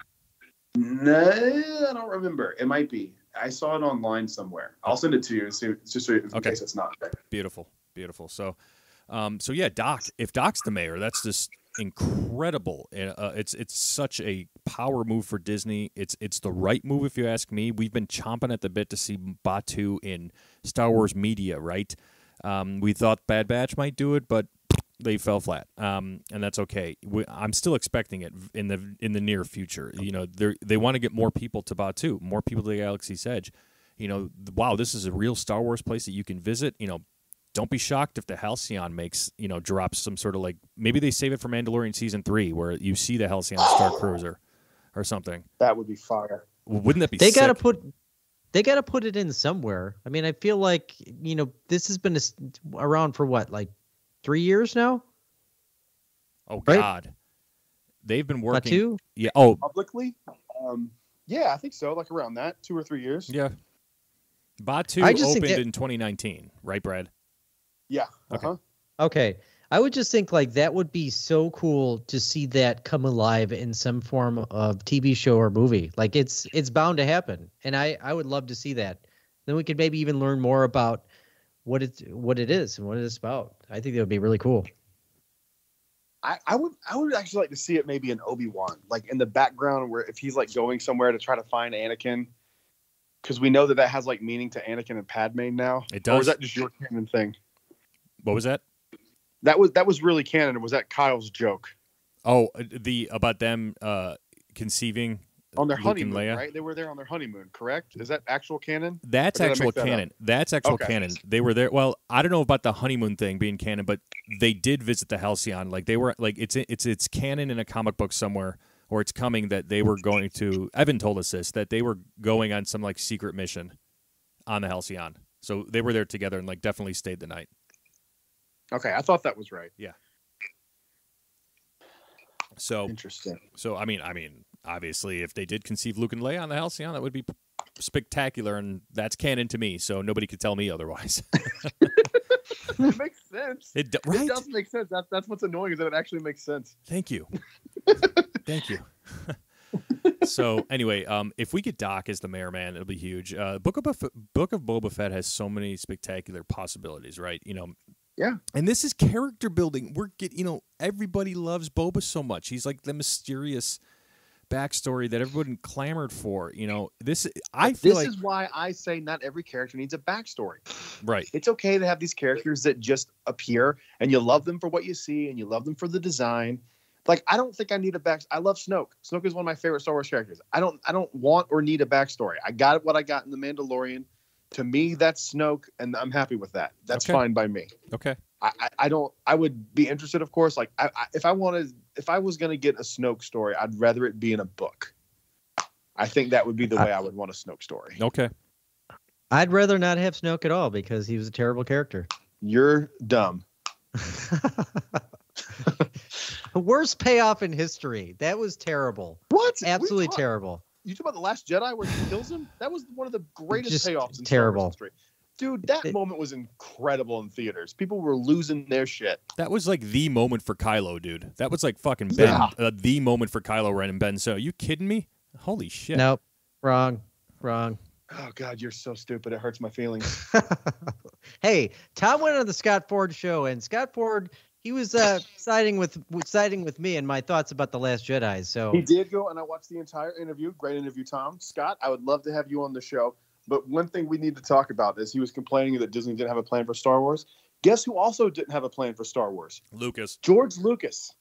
No, I don't remember. It might be. I saw it online somewhere. I'll send it to you and see just so in case it's not there. Beautiful. So yeah, Doc. If Doc's the mayor, that's just incredible. It's such a power move for Disney. It's the right move if you ask me. We've been chomping at the bit to see Batuu in Star Wars media, right? We thought Bad Batch might do it, but they fell flat, and that's okay. I'm still expecting it in the near future. You know, they want to get more people to Batuu, more people to the Galaxy's Edge. You know, wow, this is a real Star Wars place that you can visit. You know, don't be shocked if the Halcyon drops some sort of like, maybe they save it for Mandalorian season 3 where you see the Halcyon Star Cruiser or something. That would be fire. Well, wouldn't that be? They sick? gotta put it in somewhere. I mean, I feel like this has been around for what, like 3 years now. Oh right? God, they've been working. Batuu? Yeah. Oh, Publicly, yeah, I think so. Like around that 2 or 3 years. yeah. Batuu I just think opened that- in 2019, right, Brad? Yeah. Okay. Okay. I would just think like that would be so cool to see that come alive in some form of TV show or movie. Like it's bound to happen. And I would love to see that. Then we could maybe even learn more about what it is and what it's about. I think that would be really cool. I would actually like to see it maybe in Obi-Wan, like in the background where if he's like going somewhere to try to find Anakin, because we know that has like meaning to Anakin and Padme now. It does. Or was that just your canon thing? What was that? That was really canon. Or was that Kyle's joke? Oh, about them conceiving On their Luke and honeymoon, Leia? right? They were there on their honeymoon, correct? Is that actual canon? That's Or did I actual make that up? canon. That's actual Okay. canon. They were there. Well, I don't know about the honeymoon thing being canon, but they did visit the Halcyon. Like they were like it's canon in a comic book somewhere, or it's coming that they were going to. Evan told us this, that they were going on some like secret mission on the Halcyon. So they were there together and like definitely stayed the night. Okay, I thought that was right. So Interesting. I mean, obviously, if they did conceive Luke and Leia on the Halcyon, that would be spectacular, and that's canon to me. So nobody could tell me otherwise. It makes sense. Right? It does make sense. That's what's annoying is that it actually makes sense. Thank you. Thank you. So anyway, if we get Doc as the mayor, man, it'll be huge. Book of Boba Fett has so many spectacular possibilities, right? Yeah. And this is character building. Everybody loves Boba so much. He's like the mysterious backstory that everyone clamored for. This is why I say not every character needs a backstory. Right. It's okay to have these characters that just appear and you love them for what you see and you love them for the design. Like, I don't think I need a I love Snoke. Snoke is one of my favorite Star Wars characters. I don't want or need a backstory. I got what I got in The Mandalorian. To me, that's Snoke, and I'm happy with that. That's fine by me. Okay. I would be interested, of course. Like, if I was going to get a Snoke story, I'd rather it be in a book. I think that would be the way I would want a Snoke story. Okay. I'd rather not have Snoke at all because he was a terrible character. You're dumb. Worst payoff in history. That was terrible. What? Absolutely terrible. You talk about The Last Jedi where he kills him? That was one of the greatest Just payoffs in terrible. Star Wars history. Dude, that moment was incredible in theaters. People were losing their shit. That was like the moment for Kylo, dude. That was like fucking Yeah. the moment for Kylo Ren and Ben. So, are you kidding me? Holy shit. Nope. Wrong. Oh, God, you're so stupid. It hurts my feelings. Hey, Tom went on the Scott Ford show, and Scott Ford, he was siding with me and my thoughts about The Last Jedi. So He did go, and I watched the entire interview. Great interview, Tom. Scott, I would love to have you on the show. But one thing we need to talk about is he was complaining that Disney didn't have a plan for Star Wars. Guess who also didn't have a plan for Star Wars? Lucas. George Lucas.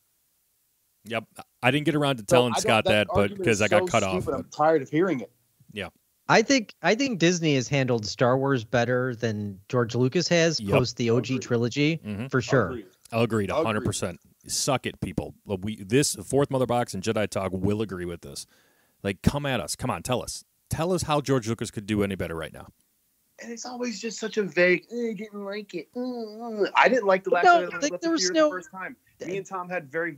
Yep. I didn't get around to telling Scott that, but argument because is I got so cut off. stupid, I'm tired of hearing it. Yeah. I think Disney has handled Star Wars better than George Lucas has post the OG trilogy, for sure. Agreed, 100%. Suck it, people. This Fourth Mother Box and Jedi Talk will agree with this. Like, come at us. Come on, tell us. Tell us how George Lucas could do any better right now. And it's always just such a vague, I didn't like it. I didn't like the last No, time I like, left there the was theater no- the first time. Me and Tom had very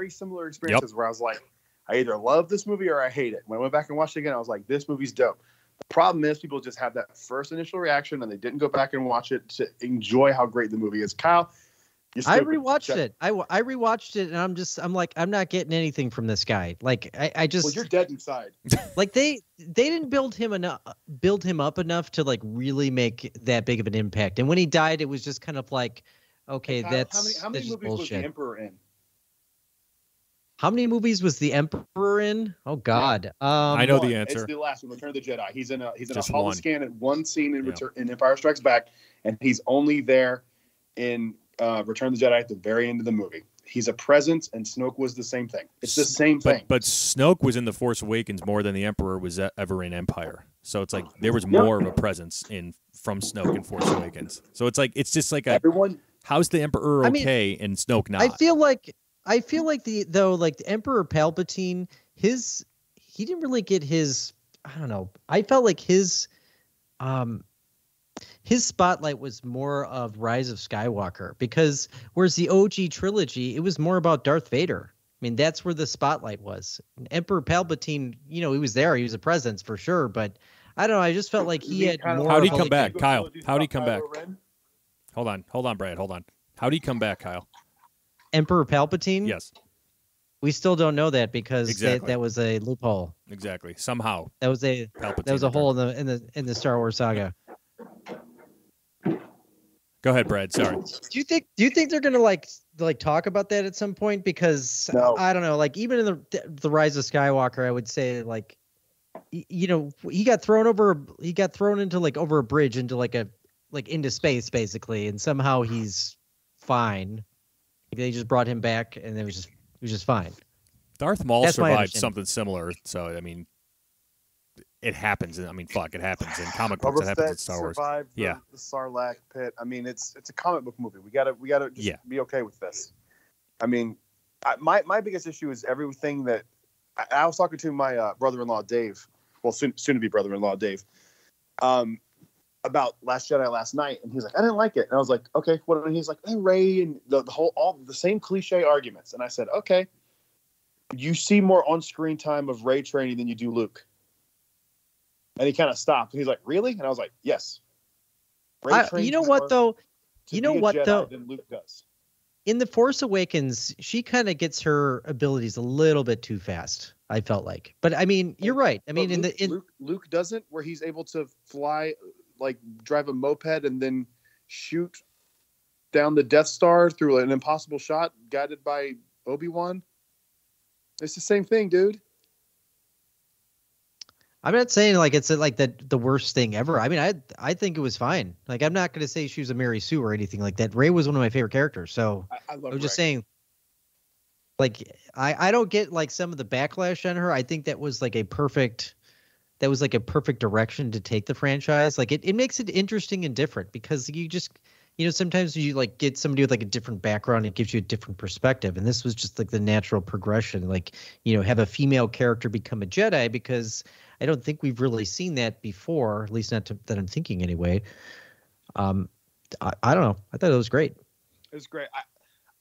similar experiences where I was like, I either love this movie or I hate it. When I went back and watched it again, I was like, this movie's dope. The problem is people just have that first initial reaction and they didn't go back and watch it to enjoy how great the movie is. Kyle, I rewatched it. I rewatched it, and I'm like, I'm not getting anything from this guy. Like, I just. Well, you're dead inside. Like they didn't build him up enough to like really make that big of an impact. And when he died, it was just kind of like, okay, Kyle, that's how many that's just movies was bullshit. the Emperor in? How many movies was the Emperor in? Oh God, I know One. the answer. It's the last one, Return of the Jedi. He's in a Just holoscan in one scene in Yeah. in Empire Strikes Back, and he's only there in Return of the Jedi at the very end of the movie. He's a presence, and Snoke was the same thing. It's the same thing. But Snoke was in The Force Awakens more than the Emperor was ever in Empire. So it's like there was more of a presence from Snoke in Force Awakens. So it's like it's just like Everyone, how's the Emperor okay and Snoke not? I feel like the Emperor Palpatine, he didn't really get his. I don't know. I felt like his spotlight was more of Rise of Skywalker, because whereas the OG trilogy, it was more about Darth Vader. I mean, that's where the spotlight was. Emperor Palpatine, he was there. He was a presence for sure. But I don't know. I just felt like he had more. How'd he of come like back, a- Kyle? How'd he come back? Kylo Ren? Hold on, Brad. Hold on. How'd he come back, Kyle? Emperor Palpatine? Yes, We still don't know that because Exactly. that was a loophole. exactly. Somehow That was a Palpatine hole returned. in the Star Wars saga. Go ahead, Brad. Sorry. Do you think they're gonna like talk about that at some point? Because No. I don't know. Like even in the Rise of Skywalker, I would say like he got thrown into like over a bridge into into space basically, and somehow he's fine. They just brought him back, and it was just fine. Darth Maul That's my survived understanding. something similar. So I mean, it happens. I mean, fuck, it happens in comic books. Boba It happens in Fett Star Wars. survived Yeah. the Sarlacc pit. I mean, it's a comic book movie. We gotta just be okay with this. I mean, my biggest issue is everything that I was talking to my brother-in-law Dave, well, soon to be brother-in-law Dave, about Last Jedi last night, and he's like, I didn't like it, and I was like, okay, what? And he's like, hey, Ray, and all the same cliche arguments, and I said, okay, you see more on-screen time of Ray training than you do Luke. And he kind of stopped. And he's like, "Really?" And I was like, "Yes." You know what though? Than Luke does. In The Force Awakens, she kind of gets her abilities a little bit too fast. I felt like, but I mean, you're right. I mean, Luke doesn't, where he's able to fly, like drive a moped and then shoot down the Death Star through an impossible shot, guided by Obi-Wan. It's the same thing, dude. I'm not saying like it's like the worst thing ever. I mean, I think it was fine. Like I'm not going to say she was a Mary Sue or anything like that. Rey was one of my favorite characters. So I love I was just Rey. saying, like I don't get like some of the backlash on her. I think that was like a perfect direction to take the franchise. Like it makes it interesting and different because you just sometimes you like get somebody with like a different background. It gives you a different perspective. And this was just like the natural progression. Like have a female character become a Jedi, because I don't think we've really seen that before, at least not that I'm thinking anyway. I don't know. I thought it was great. It was great.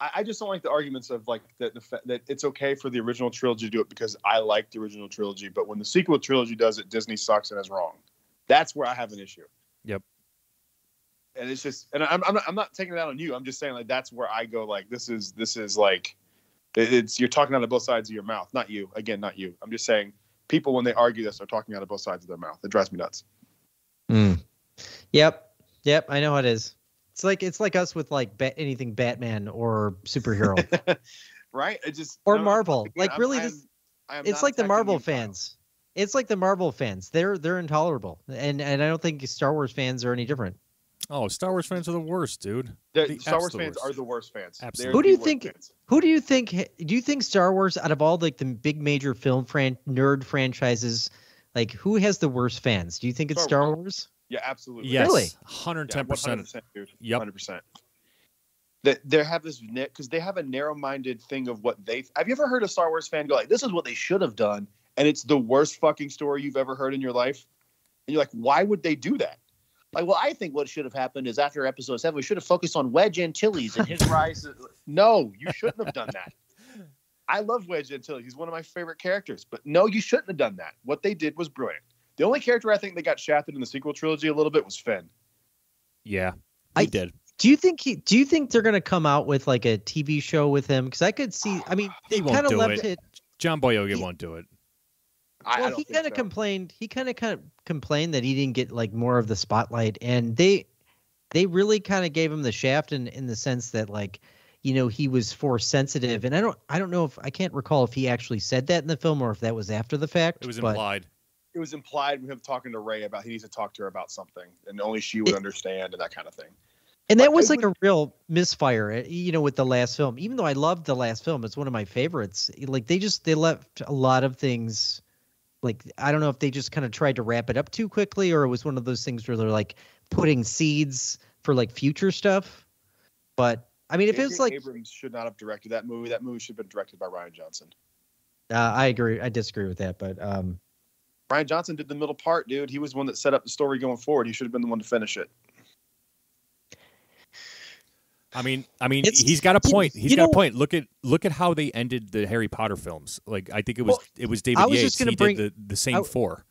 I just don't like the arguments of like that it's okay for the original trilogy to do it because I like the original trilogy, but when the sequel trilogy does it, Disney sucks and is wrong. That's where I have an issue. Yep. And it's just, and I'm not taking it out on you. I'm just saying like that's where I go. Like this is like it's you're talking out of both sides of your mouth. Not you. Again, not you. I'm just saying people when they argue this are talking out of both sides of their mouth. It drives me nuts. Yep. I know how it is. It's like us with like anything Batman or superhero, right? It just or Marvel. Again, like really, it's like the Marvel fans. It's like the Marvel fans. They're intolerable, and I don't think Star Wars fans are any different. Oh, Star Wars fans are the worst, dude. The Star Wars fans are the worst fans. Absolutely. Who do you think? Do you think Star Wars, out of all like the big major film nerd franchises, like who has the worst fans? Do you think it's Star Wars? Yeah, absolutely. Yes, Really? 110%. Dude. Yep. 100%. That they have this because they have a narrow-minded thing of what they. Have you ever heard a Star Wars fan go like, "This is what they should have done," and it's the worst fucking story you've ever heard in your life, and you're like, "Why would they do that?" Like, well, I think what should have happened is after episode 7, we should have focused on Wedge Antilles and his rise. No, you shouldn't have done that. I love Wedge Antilles. He's one of my favorite characters. But no, you shouldn't have done that. What they did was brilliant. The only character I think that got shafted in the sequel trilogy a little bit was Finn. Yeah, he did. Do you think they're going to come out with like a TV show with him? Because I could see. I mean, they kind of left it. John Boyega won't do it. Well, he kind of complained. He kind of complained that he didn't get like more of the spotlight, and they really kind of gave him the shaft in the sense that like, you know, he was Force sensitive, and I don't know if I can't recall if he actually said that in the film or if that was after the fact. It was implied. It was implied with him talking to Rey about he needs to talk to her about something, and only she would understand and that kind of thing. And that was like a real misfire, you know, with the last film. Even though I loved the last film, it's one of my favorites. Like they left a lot of things. Like, I don't know if they just kind of tried to wrap it up too quickly, or it was one of those things where they're like putting seeds for like future stuff. But I mean, if it was like Abrams should not have directed that movie. That movie should have been directed by Rian Johnson. I agree. I disagree with that, but Rian Johnson did the middle part, dude. He was the one that set up the story going forward. He should have been the one to finish it. I mean, he's got a point. He's got a point. Look at how they ended the Harry Potter films. Like, I think it was David Yates. He did the same 4.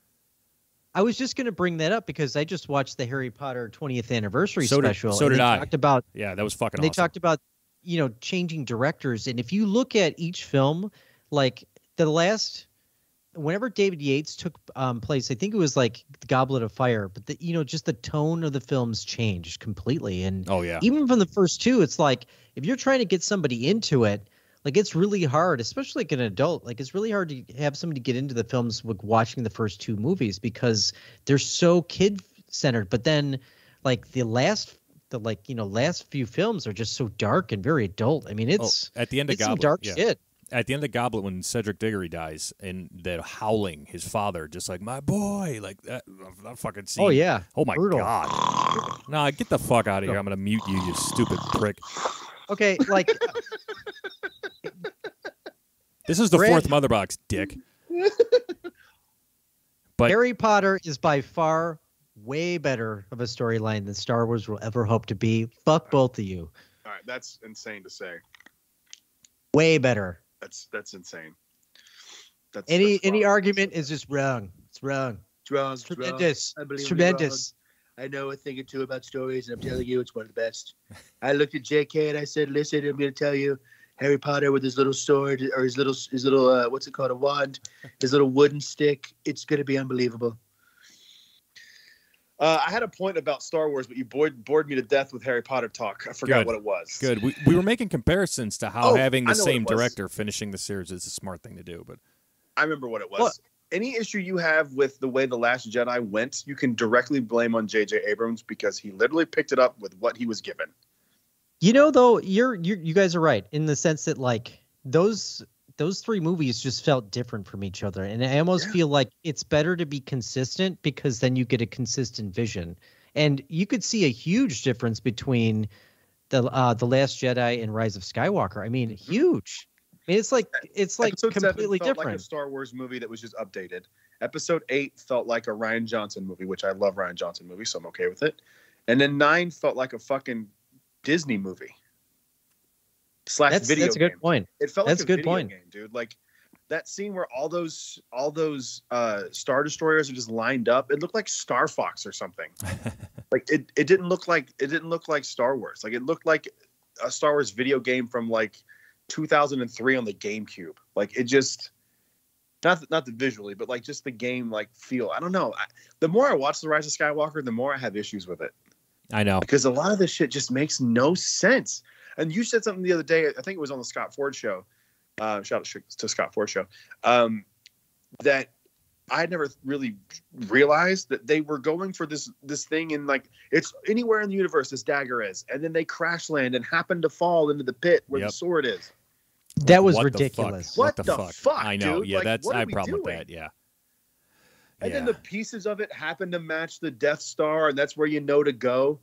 I was just going to bring that up because I just watched the Harry Potter 20th anniversary special. So did I. Talked about, yeah, that was fucking awesome. They awesome. talked about, you know, changing directors. And if you look at each film, like whenever David Yates took place, I think it was like the Goblet of Fire, but just the tone of the films changed completely. And even from the first 2, it's like, if you're trying to get somebody into it, like it's really hard, especially like an adult, like it's really hard to have somebody get into the films with watching the first 2 movies because they're so kid centered. But then like the last few films are just so dark and very adult. I mean, it's at the end of Goblet, some dark shit. At the end of Goblet, when Cedric Diggory dies and that howling, his father, just like, my boy, like that fucking scene. Oh, yeah. Oh, my Brutal. God. Nah, get the fuck out of here. I'm going to mute you, you stupid prick. Okay, like. This is the 4th Mother Box, dick. But Harry Potter is by far way better of a storyline than Star Wars will ever hope to be. Fuck both of you. All right, that's insane to say. Way better. That's insane. Any argument is just wrong. It's wrong. It's wrong. It's tremendous. It's tremendous. I know a thing or two about stories, and I'm telling you, it's one of the best. I looked at JK and I said, "Listen, I'm going to tell you, Harry Potter with his little sword or his little what's it called, a wand, his little wooden stick. It's going to be unbelievable." I had a point about Star Wars, but you bored me to death with Harry Potter talk. I forgot what it was. Good. We were making comparisons to how having the same director finishing the series is a smart thing to do. But I remember what it was. What? Any issue you have with the way The Last Jedi went, you can directly blame on J.J. Abrams because he literally picked it up with what he was given. You know, though, you guys are right in the sense that like those 3 movies just felt different from each other. And I almost feel like it's better to be consistent because then you get a consistent vision. And you could see a huge difference between the Last Jedi and Rise of Skywalker. I mean, huge. I mean, it's like Episode completely 7 felt different. Like a Star Wars movie that was just updated. Episode 8 felt like a Rian Johnson movie, which I love Rian Johnson movies, so I'm okay with it. And then 9 felt like a fucking Disney movie. /video game. That's a good point. It felt like a video game, dude. Like that scene where all those Star Destroyers are just lined up. It looked like Star Fox or something. Like it didn't look like Star Wars. Like it looked like a Star Wars video game from like 2003 on the GameCube. Like it just not the visually, but like just the game like feel. I don't know. The more I watch The Rise of Skywalker, the more I have issues with it. I know, because a lot of this shit just makes no sense. And you said something the other day, I think it was on the Scott Ford show. Shout out to Scott Ford show. That I had never really realized that they were going for this thing, and like it's anywhere in the universe this dagger is, and then they crash land and happen to fall into the pit where the sword is. That was ridiculous. What the fuck? I know. Dude? Yeah, like, that's I have a problem doing? with that. Yeah. And then the pieces of it happen to match the Death Star, and that's where you know to go.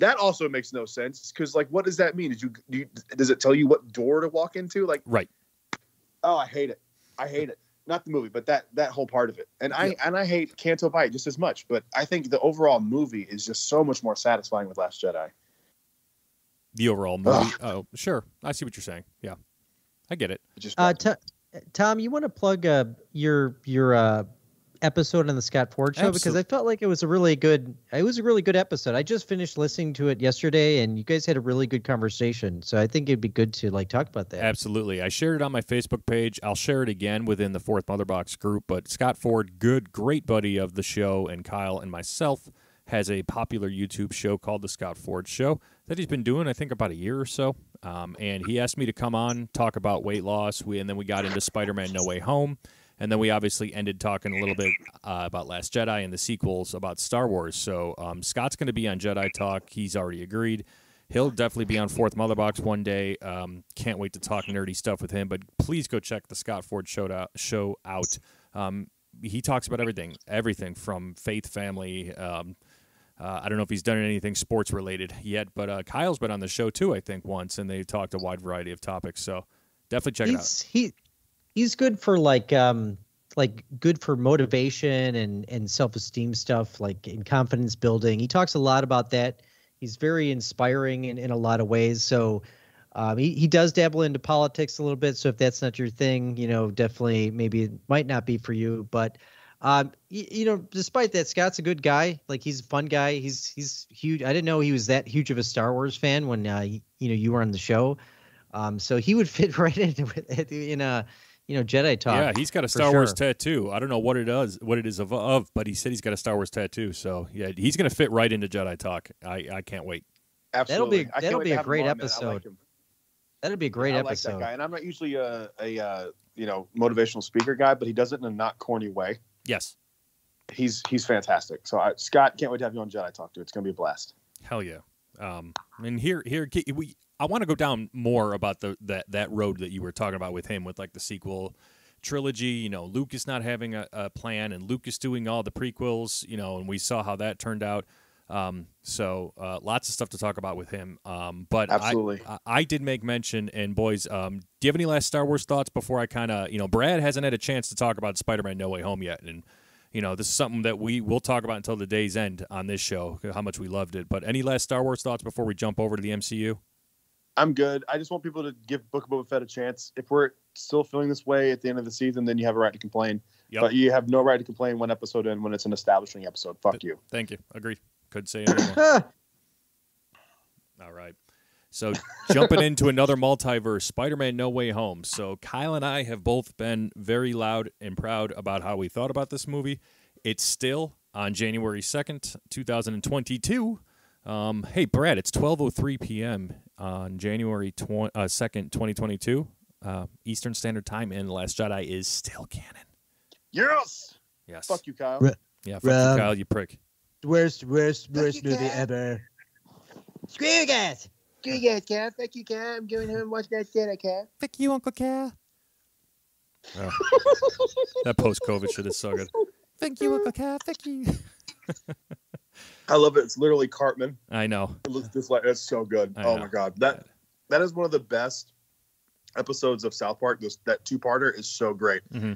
That also makes no sense because, like, what does that mean? Does it tell you what door to walk into? Like, right? Oh, I hate it. not the movie, but that whole part of it. And I hate Canto Bight just as much, but I think the overall movie is just so much more satisfying with Last Jedi. The overall movie. Oh, sure. I see what you're saying. Yeah, I get it. Tom, you want to plug your episode on the Scott Ford show? Because I felt like it was a really good episode. I just finished listening to it yesterday, and you guys had a really good conversation. So I think it'd be good to talk about that. Absolutely. I shared it on my Facebook page. I'll share it again within the Fourth Mother Box group. But Scott Ford, great buddy of the show, and Kyle and myself, has a popular YouTube show called The Scott Ford Show that he's been doing, I think, about a year or so. And he asked me to come on, talk about weight loss. And then we got into Spider-Man No Way Home. And then we obviously ended talking a little bit about Last Jedi and the sequels about Star Wars. So Scott's going to be on Jedi Talk. He's already agreed. He'll definitely be on Fourth Mother Box one day. Can't wait to talk nerdy stuff with him. But please go check the Scott Ford show out. He talks about everything from faith, family. I don't know if he's done anything sports related yet, but Kyle's been on the show too, I think, once, and they talked a wide variety of topics. So definitely check it out. He's good for good for motivation and self-esteem stuff, like in confidence building. He talks a lot about that. He's very inspiring in a lot of ways. So he does dabble into politics a little bit. So if that's not your thing, definitely maybe it might not be for you. But despite that, Scott's a good guy. Like, he's a fun guy. He's huge. I didn't know he was that huge of a Star Wars fan when you were on the show. So he would fit right into it in Jedi Talk. Yeah, he's got a Star Wars tattoo. I don't know what it is of, but he said he's got a Star Wars tattoo. So yeah, he's going to fit right into Jedi Talk. I can't wait. Absolutely, that'll be a great episode. That'll be a great episode. That guy. And I'm not usually a motivational speaker guy, but he does it in a not corny way. Yes, he's fantastic. So Scott, can't wait to have you on Jedi Talk, dude. It's going to be a blast. Hell yeah. And here I want to go down more about that road that you were talking about with him, with like the sequel trilogy. Lucas not having a plan, and Lucas doing all the prequels. And we saw how that turned out. So lots of stuff to talk about with him. But absolutely, I did make mention, and boys, do you have any last Star Wars thoughts before I kind of, Brad hasn't had a chance to talk about Spider-Man No Way Home yet, and this is something that we will talk about until the day's end on this show, how much we loved it. But any last Star Wars thoughts before we jump over to the MCU? I'm good. I just want people to give Book of Boba Fett a chance. If we're still feeling this way at the end of the season, then you have a right to complain. Yep. But you have no right to complain one episode in when it's an establishing episode. Fuck you. Thank you. Agreed. Couldn't say anymore. All right. So jumping into another multiverse, Spider-Man No Way Home. So Kyle and I have both been very loud and proud about how we thought about this movie. It's still on January 2nd, 2022. Hey, Brad, it's 12:03 p.m. on January 2nd, 2022. Eastern Standard Time, and The Last Jedi is still canon. Yes. Fuck you, Kyle. Yeah, fuck you, Kyle, you prick. Worst movie ever. Screw you guys. Screw you guys, Cal. Fuck you, Cal. I'm going home and watch that Jedi, Cal. Fuck you, Uncle Cal. Oh. That post-COVID shit is so good. Fuck you, Uncle Cal. Fuck you. I love it. It's literally Cartman. I know. It looks just like it's so good. Oh my god, that is one of the best episodes of South Park. That two-parter is so great. Mm-hmm.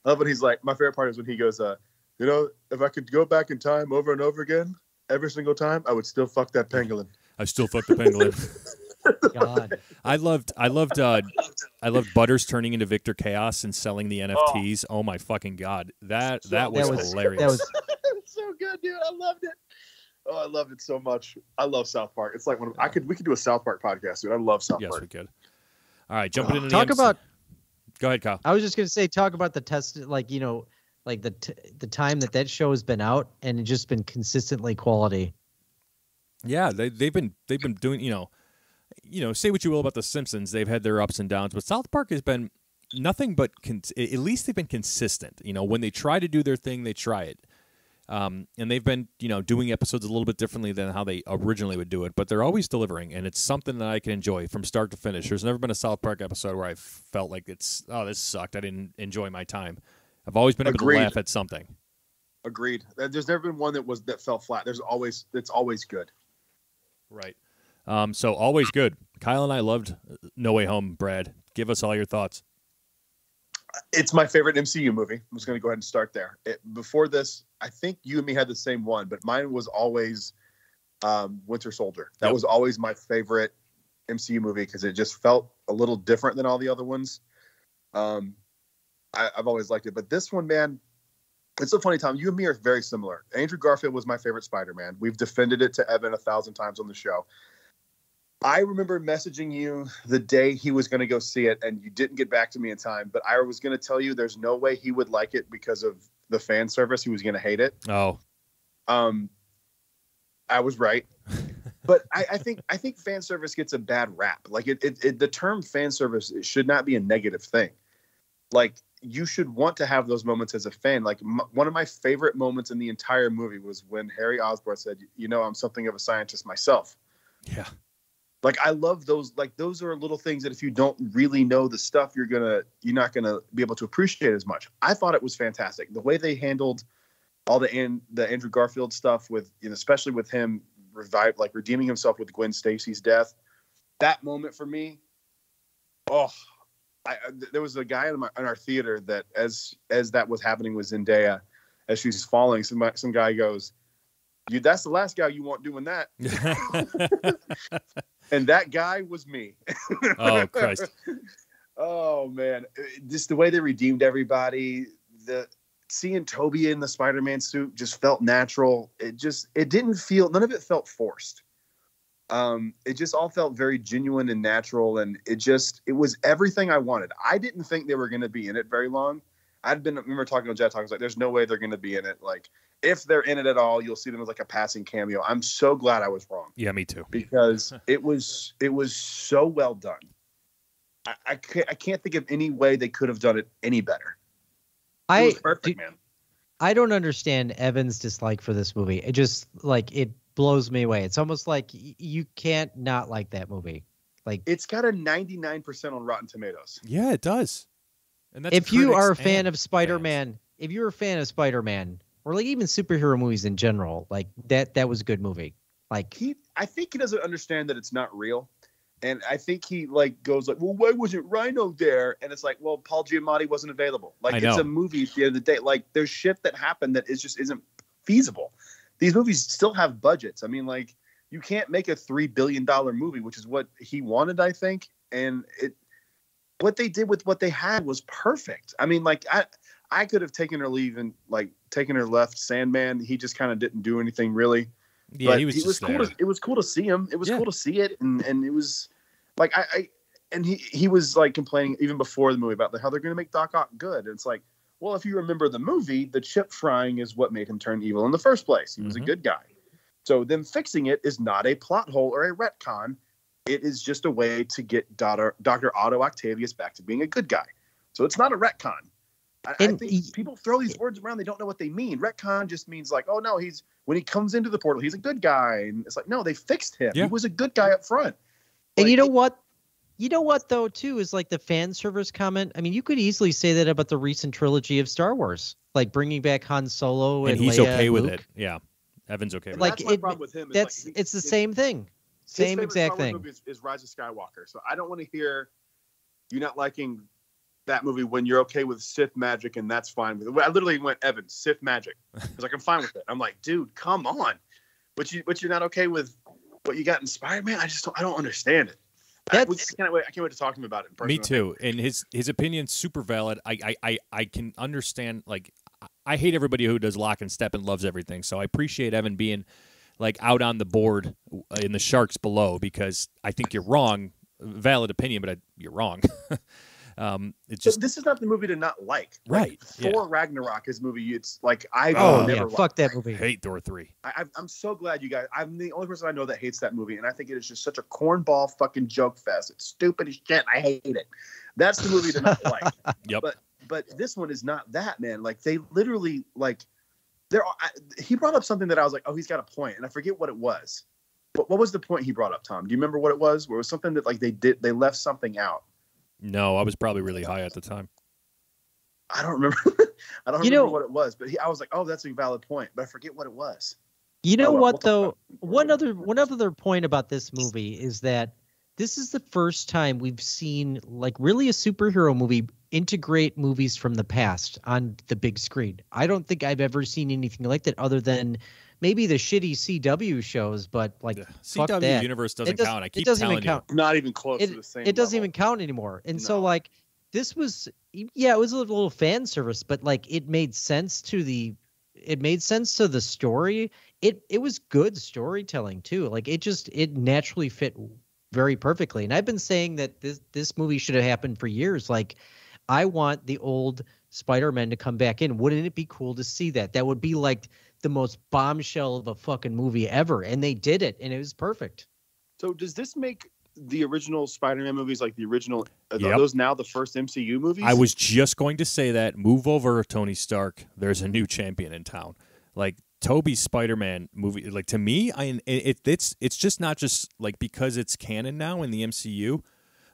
I love when he's like, my favorite part is when he goes, if I could go back in time over and over again, every single time, I would still fuck that pangolin. I still fuck the pangolin. God, I loved Butters turning into Victor Chaos and selling the NFTs. Oh my fucking god, that was hilarious. That was so good, dude. I loved it. Oh, I loved it so much. I love South Park. It's like we could do a South Park podcast, dude. I love South Park. Yes, we could. All right, jumping into talk the about. Go ahead, Kyle. I was just gonna say, talk about the test, like the time that show has been out, and it's just been consistently quality. Yeah, they've been doing, say what you will about The Simpsons, they've had their ups and downs, but South Park has been nothing but at least they've been consistent. When they try to do their thing, they try it. And they've been, doing episodes a little bit differently than how they originally would do it, but they're always delivering, and it's something that I can enjoy from start to finish. There's never been a South Park episode where I felt like this sucked. I didn't enjoy my time. I've always been able to laugh at something. Agreed. There's never been one that fell flat. It's always good. Right. So always good. Kyle and I loved No Way Home. Brad, give us all your thoughts. It's my favorite MCU movie. I'm just going to go ahead and start there. Before this, I think you and me had the same one, but mine was always Winter Soldier. That was always my favorite MCU movie because it just felt a little different than all the other ones. I've always liked it. But this one, man, it's so funny, Tom. You and me are very similar. Andrew Garfield was my favorite Spider-Man. We've defended it to Evan 1,000 times on the show. I remember messaging you the day he was going to go see it, and you didn't get back to me in time. But I was going to tell you there's no way he would like it because of the fan service. He was going to hate it. Oh. I was right. But I think fan service gets a bad rap. Like the term fan service should not be a negative thing. Like you should want to have those moments as a fan. Like one of my favorite moments in the entire movie was when Harry Osborn said, I'm something of a scientist myself. Yeah. Like I love those. Like those are little things that if you don't really know the stuff, you're not gonna be able to appreciate as much. I thought it was fantastic the way they handled all the Andrew Garfield stuff with, especially with him redeeming himself with Gwen Stacy's death. That moment for me, there was a guy in our theater that as that was happening with Zendaya, as she's falling, some guy goes, that's the last guy you want doing that. And that guy was me. Oh, Christ. Oh, man. Just the way they redeemed everybody, seeing Toby in the Spider-Man suit just felt natural. It didn't feel, none of it felt forced. It just all felt very genuine and natural. And it was everything I wanted. I didn't think they were going to be in it very long. I remember talking to Jet Talk. I was like, there's no way they're going to be in it. Like, if they're in it at all, you'll see them as like a passing cameo. I'm so glad I was wrong. Yeah, me too. Because it was so well done. I can't think of any way they could have done it any better. It was perfect, man. I don't understand Evan's dislike for this movie. It just it blows me away. It's almost like you can't not like that movie. Like it's got a 99% on Rotten Tomatoes. Yeah, it does. And that's if you are a fan of Spider-Man, if you're a fan of Spider-Man, or like even superhero movies in general, like that was a good movie. Like I think he doesn't understand that it's not real. And I think he goes well, why wasn't Rhino there? And it's like, well, Paul Giamatti wasn't available. Like it's a movie at the end of the day. Like there's shit that happened that isn't feasible. These movies still have budgets. I mean, like you can't make a $3 billion movie, which is what he wanted, I think. And what they did with what they had was perfect. I mean, like I could have taken her leave and taken her left. Sandman, he just kind of didn't do anything really. Yeah, but he was cool. It was cool to see him. It was cool to see it, and it was like he was like complaining even before the movie about how they're going to make Doc Ock good. And it's like, well, if you remember the movie, the chip frying is what made him turn evil in the first place. He was a good guy. So them fixing it is not a plot hole or a retcon. It is just a way to get Dr. Otto Octavius back to being a good guy. So it's not a retcon. I think people throw these words around. They don't know what they mean. Retcon just means like, oh, no, when he comes into the portal, he's a good guy. And it's like, no, they fixed him. Yeah. He was a good guy up front. And you know what? You know what, though, too, is like the fan service comment. I mean, you could easily say that about the recent trilogy of Star Wars, like bringing back Han Solo and he's Leia, okay with Luke. it. Yeah. Evan's okay with it. That's my problem with him. It's the same thing. Same exact thing. Movie is Rise of Skywalker. So I don't want to hear you not liking that movie when you're okay with Sith magic, and that's fine with it. I literally went, Evan, Sith magic. I was like, I'm fine with it. I'm like, dude, come on. But you're not okay with what you got in Spider-Man? I don't understand it. I can't wait to talk to him about it in person. Me too. And his opinion's super valid. I can understand. Like, I hate everybody who does lock and step and loves everything. So I appreciate Evan being like out on the board in the sharks below, because I think you're wrong. Valid opinion, but you're wrong. It's just this is not the movie to not like. Right. Thor Ragnarok is a movie. It's like fuck that movie. I hate Thor 3. I'm so glad you guys. I'm the only person I know that hates that movie, and I think it is just such a cornball fucking joke fest. It's stupid as shit. I hate it. That's the movie to not like. Yep. But this one is not that, man. Like they literally like he brought up something that I was like, oh, he's got a point, and I forget what it was. But what was the point he brought up, Tom? Do you remember what it was? Where it was something that like they left something out. No, I was probably really high at the time. I don't remember. I don't remember what it was, but I was like, "Oh, that's a valid point," but I forget what it was. You know what, though? One other point about this movie is that this is the first time we've seen like really a superhero movie integrate movies from the past on the big screen. I don't think I've ever seen anything like that other than maybe the shitty CW shows, but like The fuck CW that. universe doesn't count. I keep It doesn't telling even count. Not even close to the same. It doesn't level. even count anymore. And so No. like this was, yeah, it was a little fan service, but like it made sense to the story. It was good storytelling too. Like it naturally fit very perfectly. And I've been saying that this movie should have happened for years. Like I want the old Spider-Man to come back in. Wouldn't it be cool to see that? That would be like the most bombshell of a fucking movie ever. And they did it, and it was perfect. So does this make the original Spider-Man movies, like the original, are Yep. those now the first MCU movies? I was just going to say that. Move over, Tony Stark. There's a new champion in town. Like Tobey's Spider-Man movie. Like to me, it's just not just like because it's canon now in the MCU,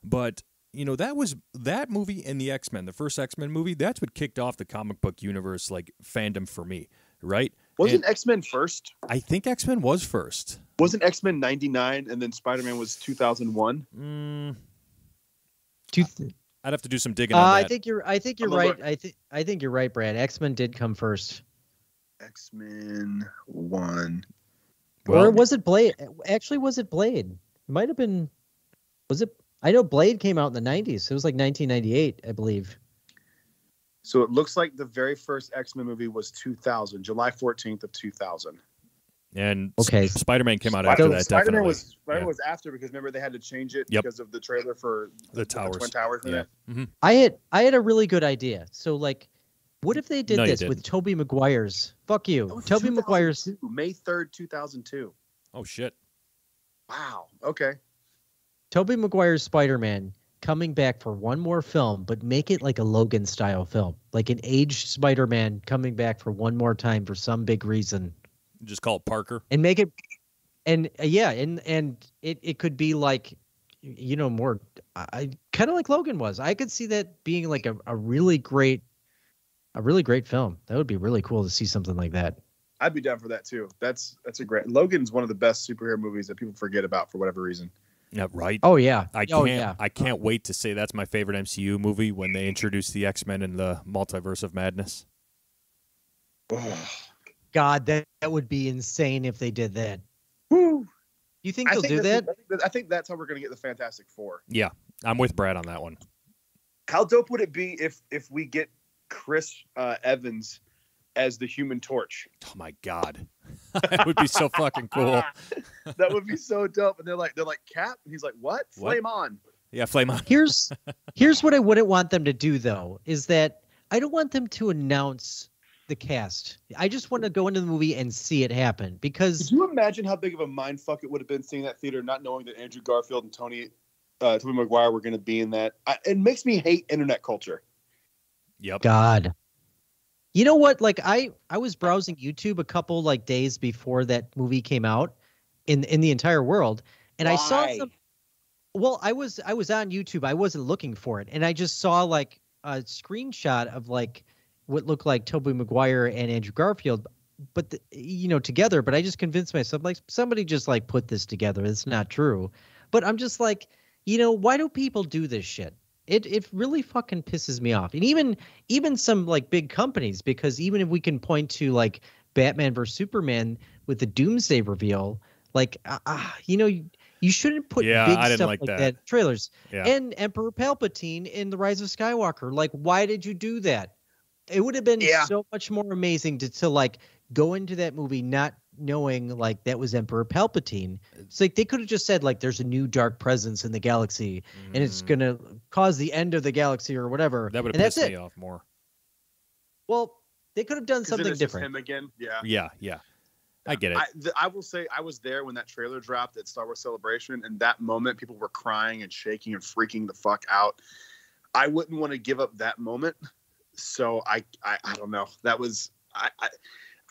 but that movie and the X-Men, the first X-Men movie. That's what kicked off the comic book universe like fandom for me, right? Wasn't X-Men first? I think X-Men was first. Wasn't X-Men 99 and then Spider-Man was 2001? I'd have to do some digging on that. I think you're right. I think you're right, Brad. X-Men did come first. X-Men 1. Or was it Blade? Actually, was it Blade? It might have been. Was it? I know Blade came out in the 90s. It was like 1998, I believe. So it looks like the very first X-Men movie was 2000, July 14th of 2000. And okay, Spider-Man came out after that. Spider-Man definitely. Spider-Man was after because remember they had to change it because of the trailer for the towers. The Twin Towers. Yeah. Mm-hmm. I had a really good idea. So like, what if they did No, this with Tobey Maguire's? Fuck you, Tobey Maguire's. May 3rd, 2002. Oh shit! Wow. Okay. Tobey Maguire's Spider-Man coming back for one more film, but make it like a Logan style film, like an aged Spider-Man coming back for one more time for some big reason. Just call it Parker and make it, and it could be like, more, kind of like Logan was. I could see that being like a really great film. That would be really cool to see something like that. I'd be down for that too. That's a great. Logan's one of the best superhero movies that people forget about for whatever reason. Yeah, right. Oh yeah. I can't wait to say that's my favorite MCU movie when they introduce the X-Men in the Multiverse of Madness. God, that would be insane if they did that. Woo. You think they'll do that? I think that's how we're going to get the Fantastic Four. Yeah, I'm with Brad on that one. How dope would it be if we get Chris Evans as the Human Torch? Oh my God, that would be so fucking cool. That would be so dope. And they're like Cap, and he's like, what? Flame on. Yeah, flame on. Here's what I wouldn't want them to do though, is that I don't want them to announce the cast. I just want to go into the movie and see it happen because. Could you imagine how big of a mind fuck it would have been seeing that theater, not knowing that Andrew Garfield and Tobey Maguire were going to be in that? It makes me hate internet culture. Yep. God. You know what? Like I was browsing YouTube a couple like days before that movie came out in the entire world, and I saw some. Well, I was on YouTube. I wasn't looking for it, and I just saw like a screenshot of like what looked like Tobey Maguire and Andrew Garfield, but together. But I just convinced myself like somebody just like put this together. It's not true. But I'm just like, why do people do this shit? It really fucking pisses me off. And even some like big companies, because even if we can point to like Batman versus Superman with the Doomsday reveal, like you shouldn't put big stuff like that trailers. Yeah. And Emperor Palpatine in The Rise of Skywalker. Like, why did you do that? It would have been so much more amazing to like go into that movie not knowing like that was Emperor Palpatine. It's like they could have just said like there's a new dark presence in the galaxy and it's gonna cause the end of the galaxy or whatever. That would have pissed me off more. Well, they could have done something different. Him again, yeah. I get it. I will say I was there when that trailer dropped at Star Wars Celebration, and that moment people were crying and shaking and freaking the fuck out. I wouldn't want to give up that moment. So I don't know. That was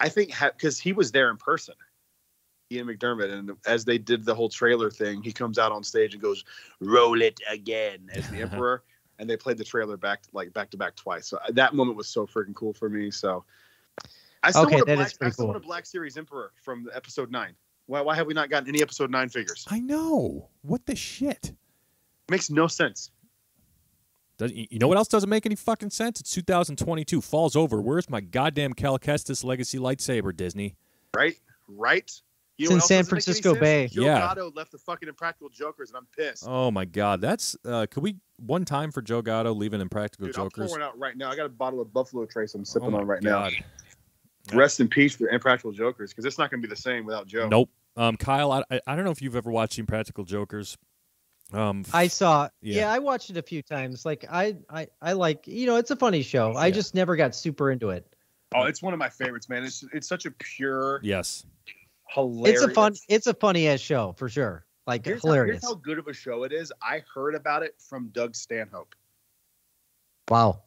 I think because he was there in person, Ian McDermott, and as they did the whole trailer thing, he comes out on stage and goes, "Roll it again" as the Emperor, and they played the trailer back to back twice. So that moment was so freaking cool for me. So I still want a Black Series Emperor from episode 9. Why have we not gotten any episode 9 figures? I know. What the shit? Makes no sense. You know what else doesn't make any fucking sense? It's 2022. Fall's over. Where's my goddamn Cal Kestis Legacy lightsaber, Disney? Right. You It's know in what else San doesn't make any Francisco sense? Bay. Joe Yeah. Gatto left the fucking Impractical Jokers, and I'm pissed. Oh my God, that's could we one time for Joe Gatto leaving Impractical Dude, Jokers? I'm pouring out right now. I got a bottle of Buffalo Trace I'm Oh sipping my on right God. now. Rest in peace for Impractical Jokers, because it's not going to be the same without Joe. Nope. Kyle, I don't know if you've ever watched Impractical Jokers. I saw. Yeah. Yeah, I watched it a few times. Like I like, it's a funny show. I just never got super into it. Oh, it's one of my favorites, man. It's such a pure, Yes. hilarious. It's a funny ass show for sure. Like hilarious. Here's how good of a show it is. I heard about it from Doug Stanhope, Wow.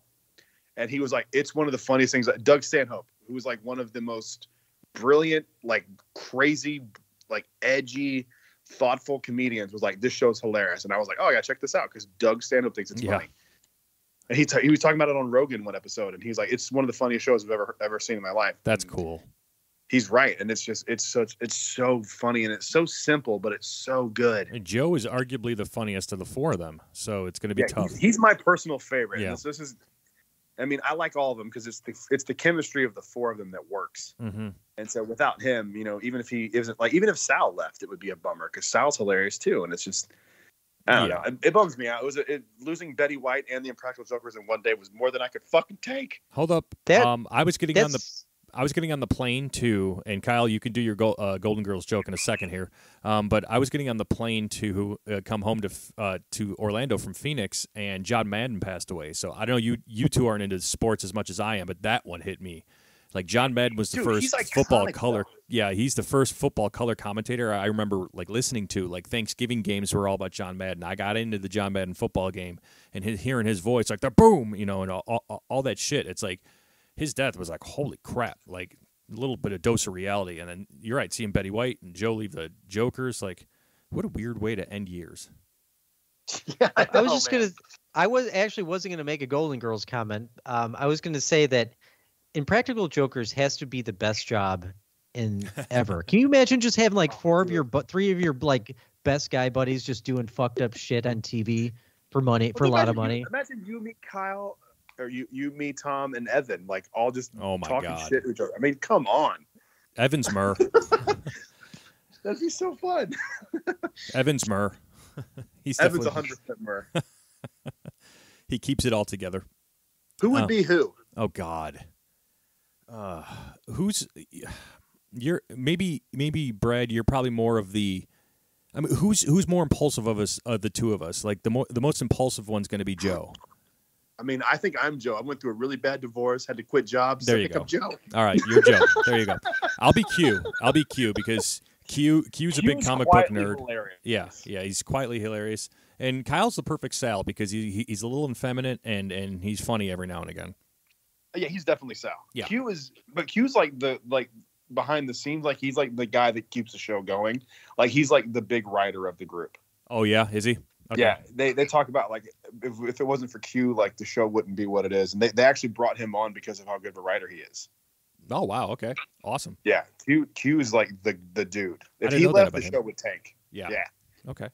and he was like, "It's one of the funniest things." Doug Stanhope, who was like one of the most brilliant, like crazy, like edgy, thoughtful comedians, was like, "This show's hilarious," and I was like, "Oh yeah, check this out," because Doug Stanhope thinks it's funny. And he was talking about it on Rogan one episode, and he's like, "It's one of the funniest shows I've ever seen in my life." That's And cool. He's right, and it's so funny, and it's so simple, but it's so good. And Joe is arguably the funniest of the four of them, so it's going to be tough. He's my personal favorite. Yeah. And this is, I mean, I like all of them because it's the chemistry of the four of them that works. Mm-hmm. And so without him, even if he isn't even if Sal left, it would be a bummer because Sal's hilarious too, and it's just. I don't know. It bums me out. Losing Betty White and the Impractical Jokers in one day was more than I could fucking take. Hold up. I was getting on the plane to, and Kyle, you can do your Golden Girls joke in a second here. But I was getting on the plane to come home to Orlando from Phoenix, and John Madden passed away. So I don't know, you two aren't into sports as much as I am, but that one hit me. Like John Madden was the first football color. Though. Yeah, he's the first football color commentator I remember like listening to. Like Thanksgiving games were all about John Madden. I got into the John Madden football game and hearing his voice like the boom, and all that shit. It's like his death was like holy crap, like a little bit of dose of reality. And then you're right, seeing Betty White and Joe leave the Jokers, like what a weird way to end years. Yeah, I was just gonna. I wasn't gonna make a Golden Girls comment. I was gonna say that Impractical Jokers has to be the best job in ever. Can you imagine just having like three of your like best guy buddies just doing fucked up shit on TV for money, for a lot of money? Imagine you, me, Kyle, or you, me, Tom, and Evan, like all just talking shit to each other. I mean, come on. Evans Murr. That'd be so fun. Evans Murr. Evan's 100% Murr. He keeps it all together. Who would be who? Oh God. You're maybe Brad, you're probably more of the, I mean, who's more impulsive of us, of the two of us? Like the most impulsive one's going to be Joe. I mean, I think I'm Joe. I went through a really bad divorce, had to quit jobs. There you pick go. up Joe. All right, you're Joe. There you go. I'll be Q because Q's a big comic book nerd. Hilarious. Yeah, he's quietly hilarious. And Kyle's the perfect Sal because he's a little effeminate and he's funny every now and again. Yeah, he's definitely Sal. Yeah. Q's like the behind the scenes, like he's like the guy that keeps the show going. Like he's like the big writer of the group. Oh yeah, is he? Okay. Yeah, they talk about like if it wasn't for Q, like the show wouldn't be what it is, and they actually brought him on because of how good of a writer he is. Oh wow, okay, awesome. Yeah, Q is like the dude. If didn't he know that left, about the him. show would tank. Yeah. Okay.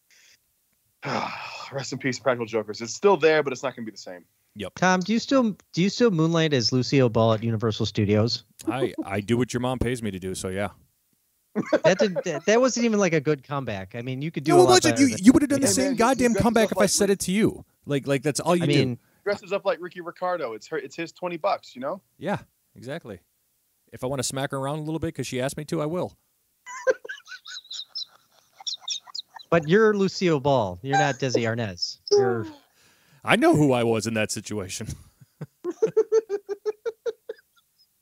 Rest in peace, Practical Jokers. It's still there, but it's not going to be the same. Yep. Tom, do you still moonlight as Lucille Ball at Universal Studios? I do what your mom pays me to do, so yeah. That wasn't even like a good comeback. I mean, you could do. No, a lot it wasn't. better You would have done the Hey, same man, goddamn you dressed comeback up if I like said it to you. Like that's all you I do. mean, Dresses up like Ricky Ricardo. It's his $20. You know. Yeah, exactly. If I want to smack her around a little bit because she asked me to, I will. but you're Lucille Ball. You're not Desi Arnaz. I know who I was in that situation.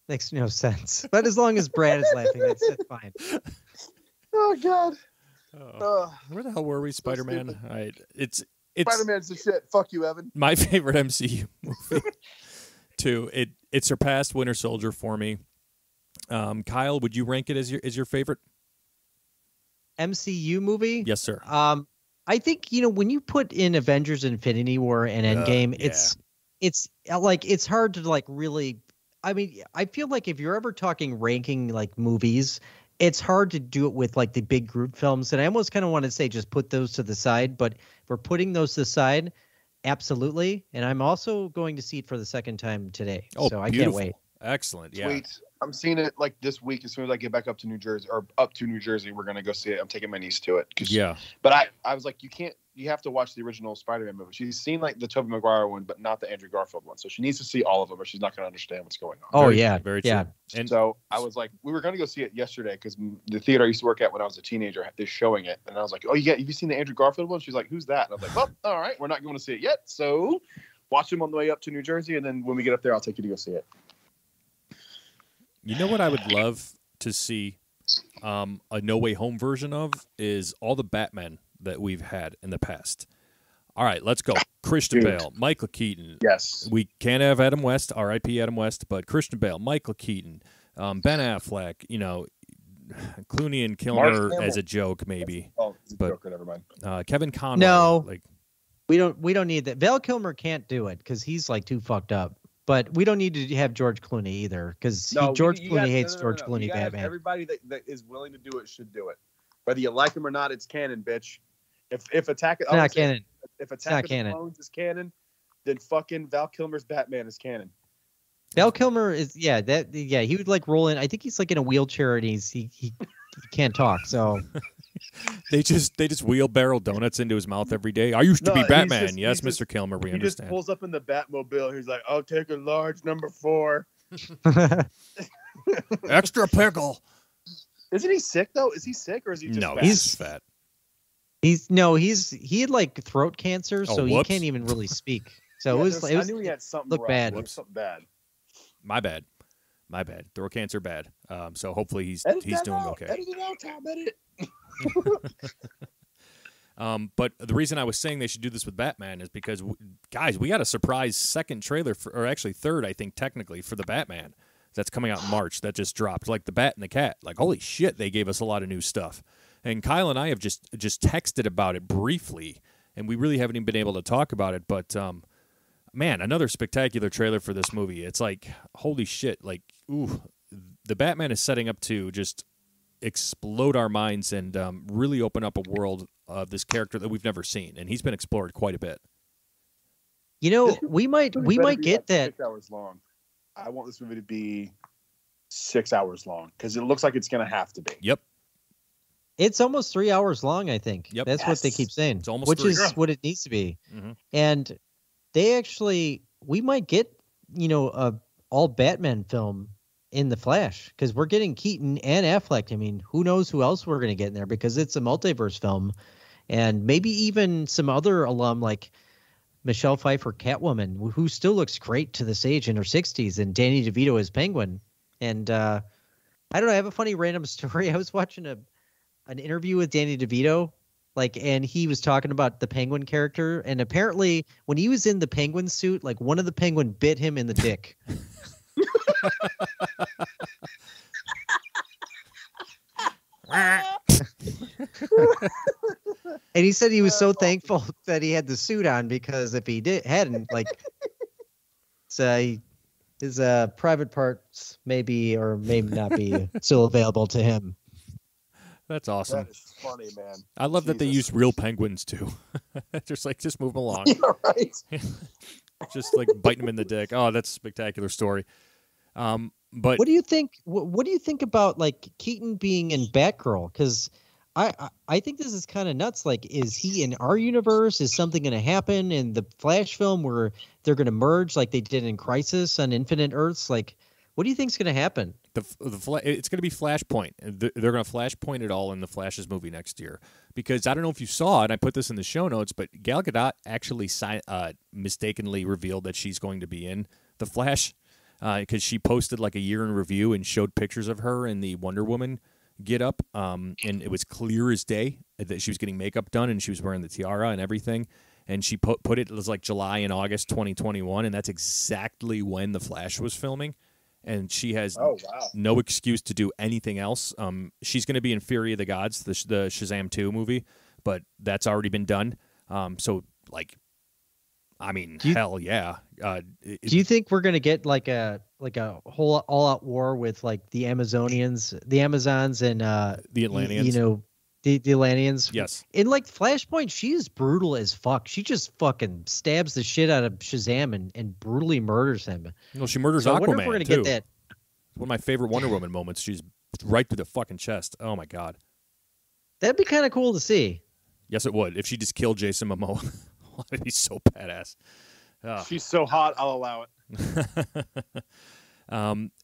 Makes no sense. But as long as Brad is laughing, that's fine. Oh God. Where the hell were we, Spider-Man? stupid. All right, it's Spider-Man's the shit. Fuck you, Evan. my favorite MCU movie. Too. It surpassed Winter Soldier for me. Kyle, would you rank it as your favorite? MCU movie? Yes, sir. I think when you put in Avengers: Infinity War and Endgame, yeah. it's like it's hard to like really. I mean, I feel like if you're ever talking ranking like movies, it's hard to do it with like the big group films. And I almost kind of want to say just put those to the side. But if we're putting those to the side, Absolutely. And I'm also going to see it for the second time today. Oh, so I beautiful. can't wait. Excellent. Yeah. Sweet. I'm seeing it like this week. As soon as I get back up to New Jersey, we're gonna go see it. I'm taking my niece to it. Yeah. But I was like, you have to watch the original Spider-Man movie. She's seen like the Tobey Maguire one, but not the Andrew Garfield one. So she needs to see all of them, or she's not gonna understand what's going on. Oh, Very yeah. true, very yeah. true. And So I was like, we were gonna go see it yesterday because the theater I used to work at when I was a teenager, they're showing it, and I was like, oh, have you seen the Andrew Garfield one? She's like, who's that? And I was like, well, all right, we're not going to see it yet. So watch them on the way up to New Jersey, and then when we get up there, I'll take you to go see it. you know what I would love to see a No Way Home version of is all the Batman that we've had in the past. All right, let's go. Christian Dude. Bale, Michael Keaton. Yes. We can't have Adam West, R.I.P. Adam West, but Christian Bale, Michael Keaton, Ben Affleck, Clooney and Kilmer Hamill. as a joke, maybe. Oh, it's a But- Joker. Never mind. Kevin Conroy. No. Like, We don't need that. Val Kilmer can't do it because he's like too fucked up. But we don't need to have George Clooney either because George Clooney hates George Clooney Batman. Everybody that is willing to do it should do it. Whether you like him or not, it's canon, bitch. If Attack It's not canon. If not Attack of the canon. Clones is canon, then fucking Val Kilmer's Batman is canon. Val Kilmer is he would like roll in. I think he's like in a wheelchair and he can't talk. So they just wheelbarrow donuts into his mouth every day. I used to be he's Batman. just- Yes, he's Mr. Kilmer, we He just understand. pulls up in the Batmobile. He's like, "I'll take a large number 4." Extra pickle. Isn't he sick though? Is he sick or is he just No, fat? he's fat. he had like throat cancer, Oh, so he whoops. can't even really speak. So Yeah, it was I knew he had something looked wrong. bad. It was something bad. My bad. Throat cancer bad. So hopefully he's Edit that doing out. okay. Edit it out, Tom. Edit it. But the reason I was saying they should do this with Batman is because, guys, we got a surprise second trailer, or actually third, I think, technically, for the Batman that's coming out in March that just dropped. Like the Bat and the Cat. Like, holy shit, they gave us a lot of new stuff. And Kyle and I have just texted about it briefly, and we really haven't even been able to talk about it. But, man, another spectacular trailer for this movie. It's like, holy shit, like, ooh, the Batman is setting up to just explode our minds and really open up a world of this character that we've never seen, and he's been explored quite a bit. we might get that. 6 hours long. I want this movie to be 6 hours long because it looks like it's going to have to be. Yep, It's almost 3 hours long, I think. Yep. That's what they Yes. keep saying. It's almost which 3. is what it needs to be. Mhm. And we might get, a all Batman film in the Flash because we're getting Keaton and Affleck. I mean, who knows who else we're going to get in there because it's a multiverse film, and maybe even some other alum like Michelle Pfeiffer, Catwoman, who still looks great to this age in her 60s, and Danny DeVito as Penguin. And I don't know. I have a funny random story. I was watching an interview with Danny DeVito, and he was talking about the Penguin character, and apparently when he was in the Penguin suit, like one of the Penguin bit him in the dick. And he said he was so thankful that he had the suit on because if he hadn't, his private parts maybe or may not be still available to him. That's awesome. That is funny, man. I love that they Jesus. use real penguins too. just move them along. Yeah, right. Just like biting them in the dick. Oh, that's a spectacular story. But What do you think? What do you think about Keaton being in Batgirl? Because I think this is kind of nuts. Like, is he in our universe? Is something going to happen in the Flash film where they're going to merge like they did in Crisis on Infinite Earths? Like, what do you think's going to happen? it's going to be Flashpoint. They're going to Flashpoint it all in the Flash's movie next year. Because I don't know if you saw it, I put this in the show notes, but Gal Gadot actually mistakenly revealed that she's going to be in the Flash because she posted like a year in review and showed pictures of her in the Wonder Woman get up, and it was clear as day that she was getting makeup done and she was wearing the tiara and everything. And she put it was like July and August 2021, and that's exactly when the Flash was filming. And she has no excuse to do anything else. She's going to be in Fury of the Gods, the Shazam 2 movie, but that's already been done. Hell yeah. Do you think we're going to get like a whole all-out war with like the Amazons and the Atlanteans? The Atlanteans. Yes. In like Flashpoint, she is brutal as fuck. She just fucking stabs the shit out of Shazam and brutally murders him. No, she murders So I wonder if Aquaman we're gonna too. get that. It's one of my favorite Wonder Woman moments. She's right through the fucking chest. Oh my god. That'd be kind of cool to see. Yes, it would. If she just killed Jason Momoa, that'd be so badass. She's so hot, I'll allow it.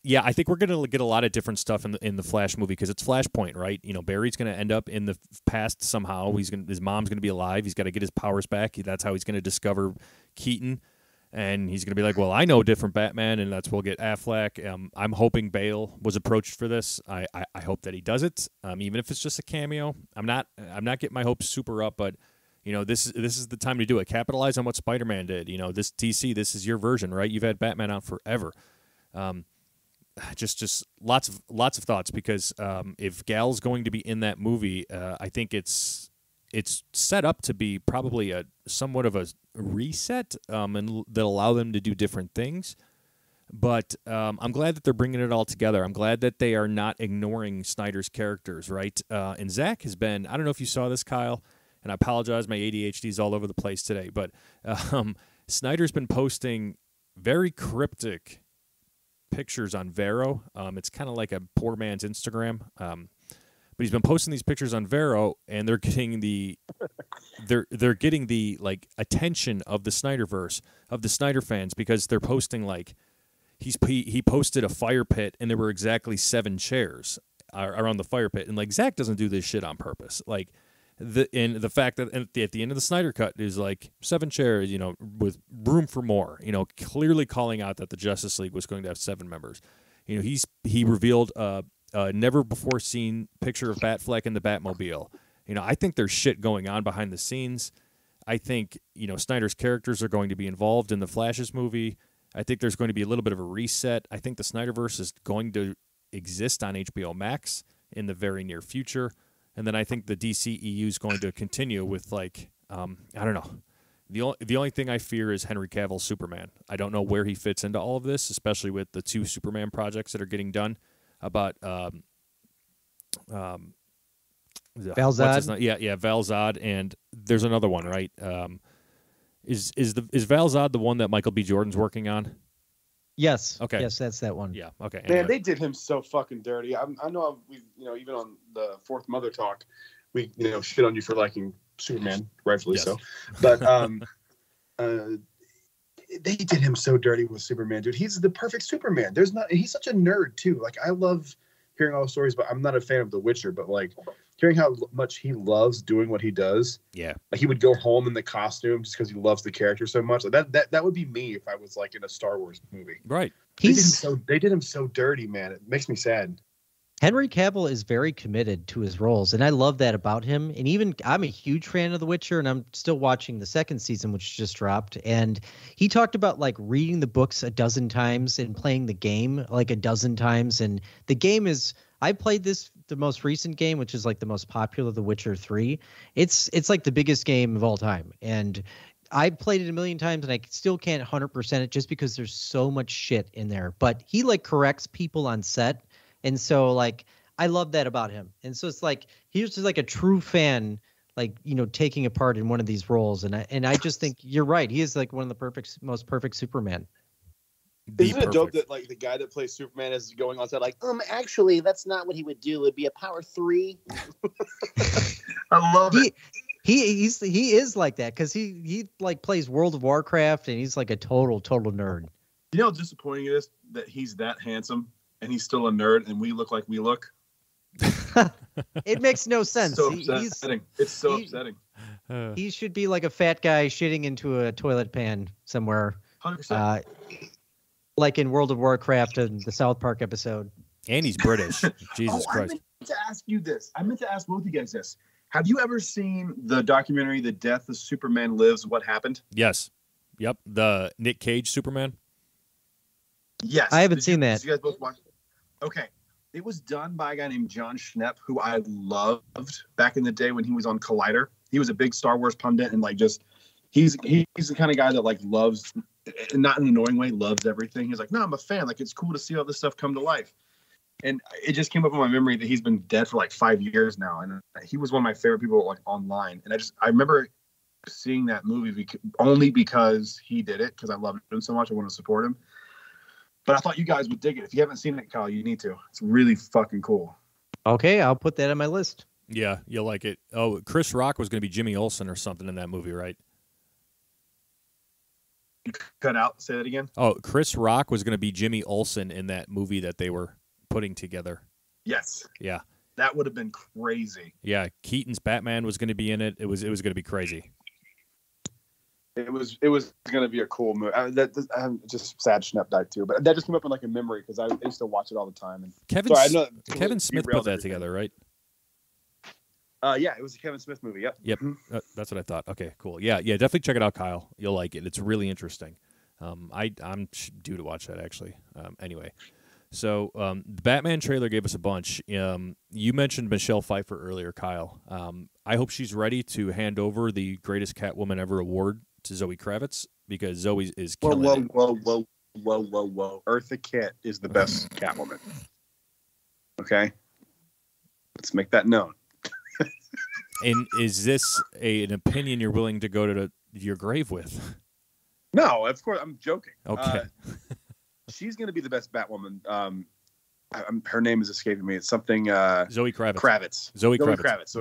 Yeah, I think we're gonna get a lot of different stuff in the Flash movie because it's Flashpoint, right? You know, Barry's gonna end up in the past somehow. His mom's gonna be alive. He's got to get his powers back. That's how he's gonna discover Keaton, and he's gonna be like, "Well, I know a different Batman," and that's we'll get Affleck. I'm hoping Bale was approached for this. I hope that he does it, even if it's just a cameo. I'm not getting my hopes super up, but you know, this is the time to do it. Capitalize on what Spider-Man did. You know, this DC, this is your version, right? You've had Batman out forever. Just lots of thoughts because if Gal's going to be in that movie, I think it's set up to be probably a somewhat of a reset and that allow them to do different things. But I'm glad that they're bringing it all together. I'm glad that they are not ignoring Snyder's characters, right? And Zach has been, I don't know if you saw this, Kyle, and I apologize, my ADHD is all over the place today, but Snyder's been posting very cryptic pictures on Vero. It's kind of like a poor man's Instagram. But he's been posting these pictures on Vero, and they're getting they're getting the like attention of the Snyderverse, of the Snyder fans, because they're posting like he posted a fire pit and there were exactly 7 chairs around the fire pit, and like Zach doesn't do this shit on purpose. Like the fact that at the end of the Snyder Cut is like 7 chairs, you know, with room for more, you know, clearly calling out that the Justice League was going to have 7 members. You know, he revealed a never before seen picture of Batfleck in the Batmobile. You know, I think there's shit going on behind the scenes. I think, you know, Snyder's characters are going to be involved in the Flash's movie. I think there's going to be a little bit of a reset. I think the Snyderverse is going to exist on HBO Max in the very near future. And then I think the DCEU is going to continue with, like, I don't know. The only thing I fear is Henry Cavill's Superman. I don't know where he fits into all of this, especially with the 2 Superman projects that are getting done. About Val Zod. Yeah, Val Zod, and there's another one, right? Is Val Zod the one that Michael B. Jordan's working on? Yes. Okay. Yes, that's that one. Yeah. Okay. Man, Anyway. they did him so fucking dirty. I know we, you know, even on the Fourth Mother Talk, we, you know, shit on you for liking Superman, rightfully Yes. so. But they did him so dirty with Superman, dude. He's the perfect Superman. He's such a nerd too. Like, I love hearing all the stories, but I'm not a fan of The Witcher. But like hearing how much he loves doing what he does. Yeah. Like, he would go home in the costume just because he loves the character so much. Like that would be me if I was like in a Star Wars movie. Right. They did him so dirty, man. It makes me sad. Henry Cavill is very committed to his roles, and I love that about him. And even I'm a huge fan of The Witcher, and I'm still watching the 2nd season, which just dropped. And he talked about like reading the books a dozen times and playing the game like a dozen times. And the game is, I played the most recent game, which is like the most popular, The Witcher 3. It's like the biggest game of all time, and I played it a million times, and I still can't 100% it just because there's so much shit in there. But he like corrects people on set. And so, like, I love that about him. And so it's like he's just like a true fan, like, you know, taking a part in one of these roles. And I just think you're right. He is like one of the most perfect Superman. Isn't it dope that like the guy that plays Superman is going on set like, actually, that's not what he would do. It'd be a power 3. I love it. He is like that because he like plays World of Warcraft, and he's like a total nerd. You know how disappointing it is that he's that handsome and he's still a nerd, and we look like we look. It makes no sense. So upsetting. It's so upsetting. He should be like a fat guy shitting into a toilet pan somewhere. 100%. Like in World of Warcraft and the South Park episode. And he's British. Jesus Christ. I meant to ask you this. I meant to ask both of you guys this. Have you ever seen the documentary The Death of Superman Lives, What Happened? Yes. Yep. The Nick Cage Superman. Yes. I haven't seen that. Did you guys both watch it? Okay. It was done by a guy named John Schnepp, who I loved back in the day when he was on Collider. He was a big Star Wars pundit, and like just he's the kind of guy that like loves, not in an annoying way, loves everything. He's like, no, I'm a fan. Like, it's cool to see all this stuff come to life. and it just came up in my memory that he's been dead for like 5 years now, and he was one of my favorite people like online. And I remember seeing that movie only because he did it, because I loved him so much. I want to support him. But I thought you guys would dig it. If you haven't seen it, Kyle, you need to. It's really fucking cool. Okay, I'll put that on my list. Yeah, you'll like it. Oh, Chris Rock was going to be Jimmy Olsen or something in that movie, right? You cut out. Say that again. Oh, Chris Rock was going to be Jimmy Olsen in that movie that they were putting together. Yes. Yeah. That would have been crazy. Yeah, Keaton's Batman was going to be in it. It was going to be crazy. It was going to be a cool movie. I'm just sad Schnepp died too, but that just came up in like a memory because I used to watch it all the time. And Kevin Smith put that together, right? Yeah, it was a Kevin Smith movie. Yep. Yep. That's what I thought. Okay, cool. Yeah, definitely check it out, Kyle. You'll like it. It's really interesting. I'm due to watch that actually. Anyway, so the Batman trailer gave us a bunch. You mentioned Michelle Pfeiffer earlier, Kyle. I hope she's ready to hand over the greatest Catwoman ever award to Zoe Kravitz, because Zoe is killing it. Whoa. Eartha Kitt is the best Catwoman. Okay? Let's make that known. And is this an opinion you're willing to go to your grave with? No, of course. I'm joking. Okay. She's going to be the best Batwoman. Her name is escaping me. It's something... Zoe Kravitz. Zoe Kravitz.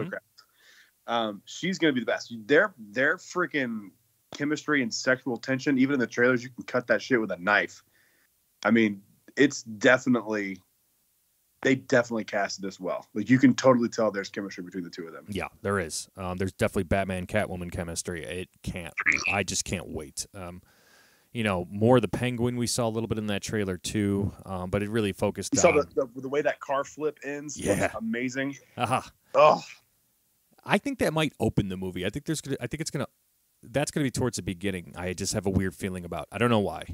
Kravitz. She's going to be the best. Their freaking chemistry and sexual tension, even in the trailers, you can cut that shit with a knife. I mean, it's definitely... They definitely casted this well. Like, you can totally tell there's chemistry between the two of them. Yeah, there is. There's definitely Batman Catwoman chemistry. I just can't wait. More of the Penguin we saw a little bit in that trailer too, but it really focused on... You saw the way that car flip ends? Yeah. Amazing. Uh-huh. Oh. I think that might open the movie. That's gonna be towards the beginning. I just have a weird feeling about. I don't know why.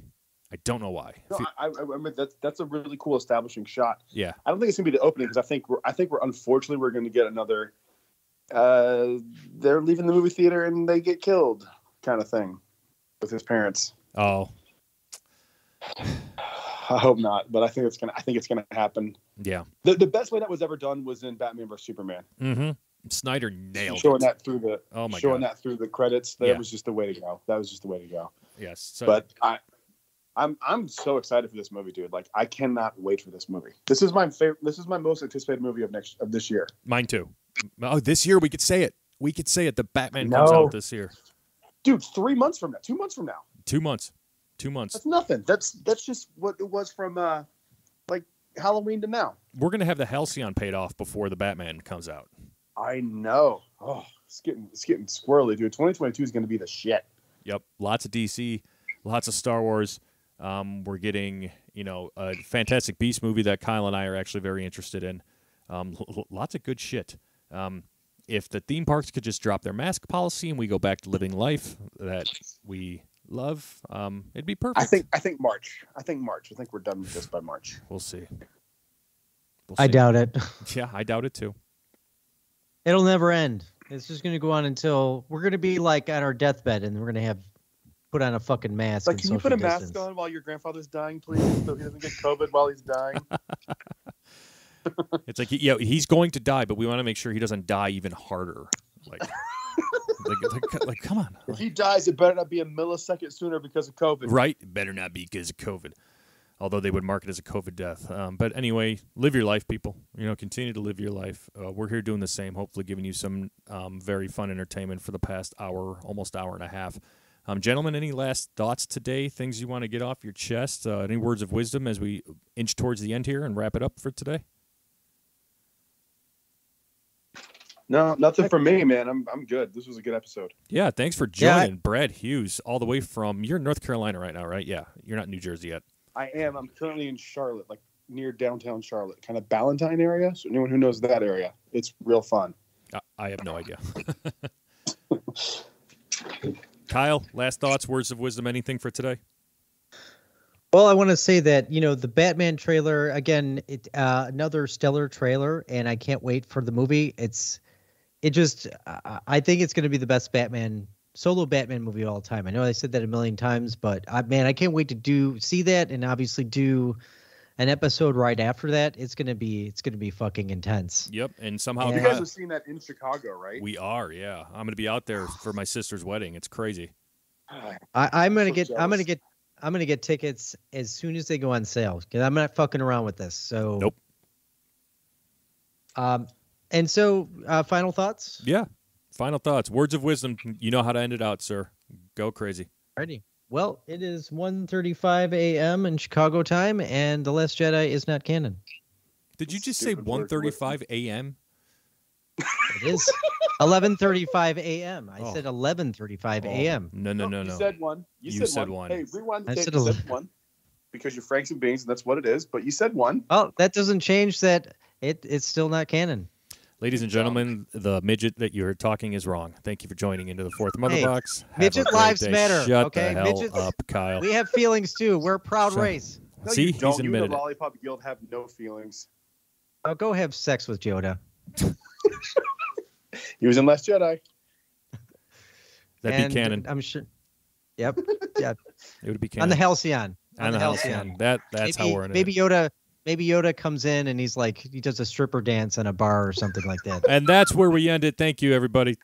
No, I mean, that's a really cool establishing shot. Yeah. I don't think it's gonna be the opening, because I think we're unfortunately going to get another. They're leaving the movie theater and they get killed, kind of thing, with his parents. Oh. I hope not, but I think it's gonna happen. Yeah. The best way that was ever done was in Batman vs Superman. Mm-hmm. Snyder nailed showing it. that through the that through the credits. That was just the way to go. Yes. So, but I'm so excited for this movie, dude. Like, I cannot wait for this movie. This is my favorite. This is my most anticipated movie of this year. Mine too. Oh, this year we could say it. The Batman comes out this year. Dude, 3 months from now. 2 months from now. 2 months. 2 months. That's nothing. That's just what it was from like Halloween to now. We're gonna have the Halcyon paid off before the Batman comes out. I know. Oh, it's getting squirrely, dude. 2022 is gonna be the shit. Yep. Lots of DC, lots of Star Wars. We're getting, a Fantastic Beast movie that Kyle and I are actually very interested in. Lots of good shit. If the theme parks could just drop their mask policy and we go back to living life that we love, it'd be perfect. I think March. I think we're done with this by March. We'll see. I doubt it. Yeah, I doubt it too. It'll never end. It's just going to go on until we're going to be like at our deathbed, and we're going to have put on a fucking mask. Like, can you put a mask on while your grandfather's dying, please, so he doesn't get COVID while he's dying? It's like, he's going to die, but we want to make sure he doesn't die even harder. Like, come on. If he dies, it better not be a millisecond sooner because of COVID. Right? It better not be because of COVID. Although they would mark it as a COVID death. But anyway, live your life, people. Continue to live your life. We're here doing the same, hopefully giving you some very fun entertainment for the past hour, almost hour and a half. Gentlemen, any last thoughts today? Things you want to get off your chest? Any words of wisdom as we inch towards the end here and wrap it up for today? No, nothing for me, man. I'm good. This was a good episode. Yeah, thanks for joining, Brad Hughes, all the way from... You're in North Carolina right now, right? Yeah, you're not in New Jersey yet. I am. I'm currently in Charlotte, like near downtown Charlotte, kind of Ballantyne area. So anyone who knows that area, it's real fun. I have no idea. Kyle, last thoughts, words of wisdom, anything for today? Well, I want to say that, the Batman trailer, again, another stellar trailer, and I can't wait for the movie. I think it's going to be the best solo Batman movie of all time. I know I said that a million times, but I can't wait to see that and obviously do an episode right after that, it's gonna be fucking intense. Yep, and somehow Yeah. You guys are seeing that in Chicago, right? we are. Yeah, I'm gonna be out there for my sister's wedding. It's crazy. I'm gonna So get jealous. I'm gonna get tickets as soon as they go on sale because I'm not fucking around with this. So Nope. And so final thoughts. Yeah. Final thoughts. Words of wisdom. You know how to end it out, sir. Go crazy. Ready. Well, it is 1:35 a.m. in Chicago time, and The Last Jedi is not canon. Did you just say Stupid words of 1:35 a.m.? It is 11:35 a.m. I Oh. said 11:35 a.m. No. You said one. You said one. Hey, rewind the I tape. said You 11. said one. Because you're Franks and Beans, and that's what it is. But you said one. Oh, that doesn't change that it's still not canon. Ladies and gentlemen, the midget that you're talking is wrong. Thank you for joining into the fourth Mother Hey, Box. Have midget a great lives day. matter, Shut okay? the hell Midgets- up, Kyle. We have feelings too. We're a proud Shut- race. No, See, you he's don't. You and admitted the it. Lollipop Guild have no feelings. Oh, go have sex with Yoda. He was in Last Jedi. That'd And be canon. I'm sure. Yep. Yeah. It would be On the canon. Halcyon. On the Halcyon. That's how we're in maybe it. Yoda comes in and he's like he does a stripper dance in a bar or something like that. And that's where we end it. Thank you, everybody.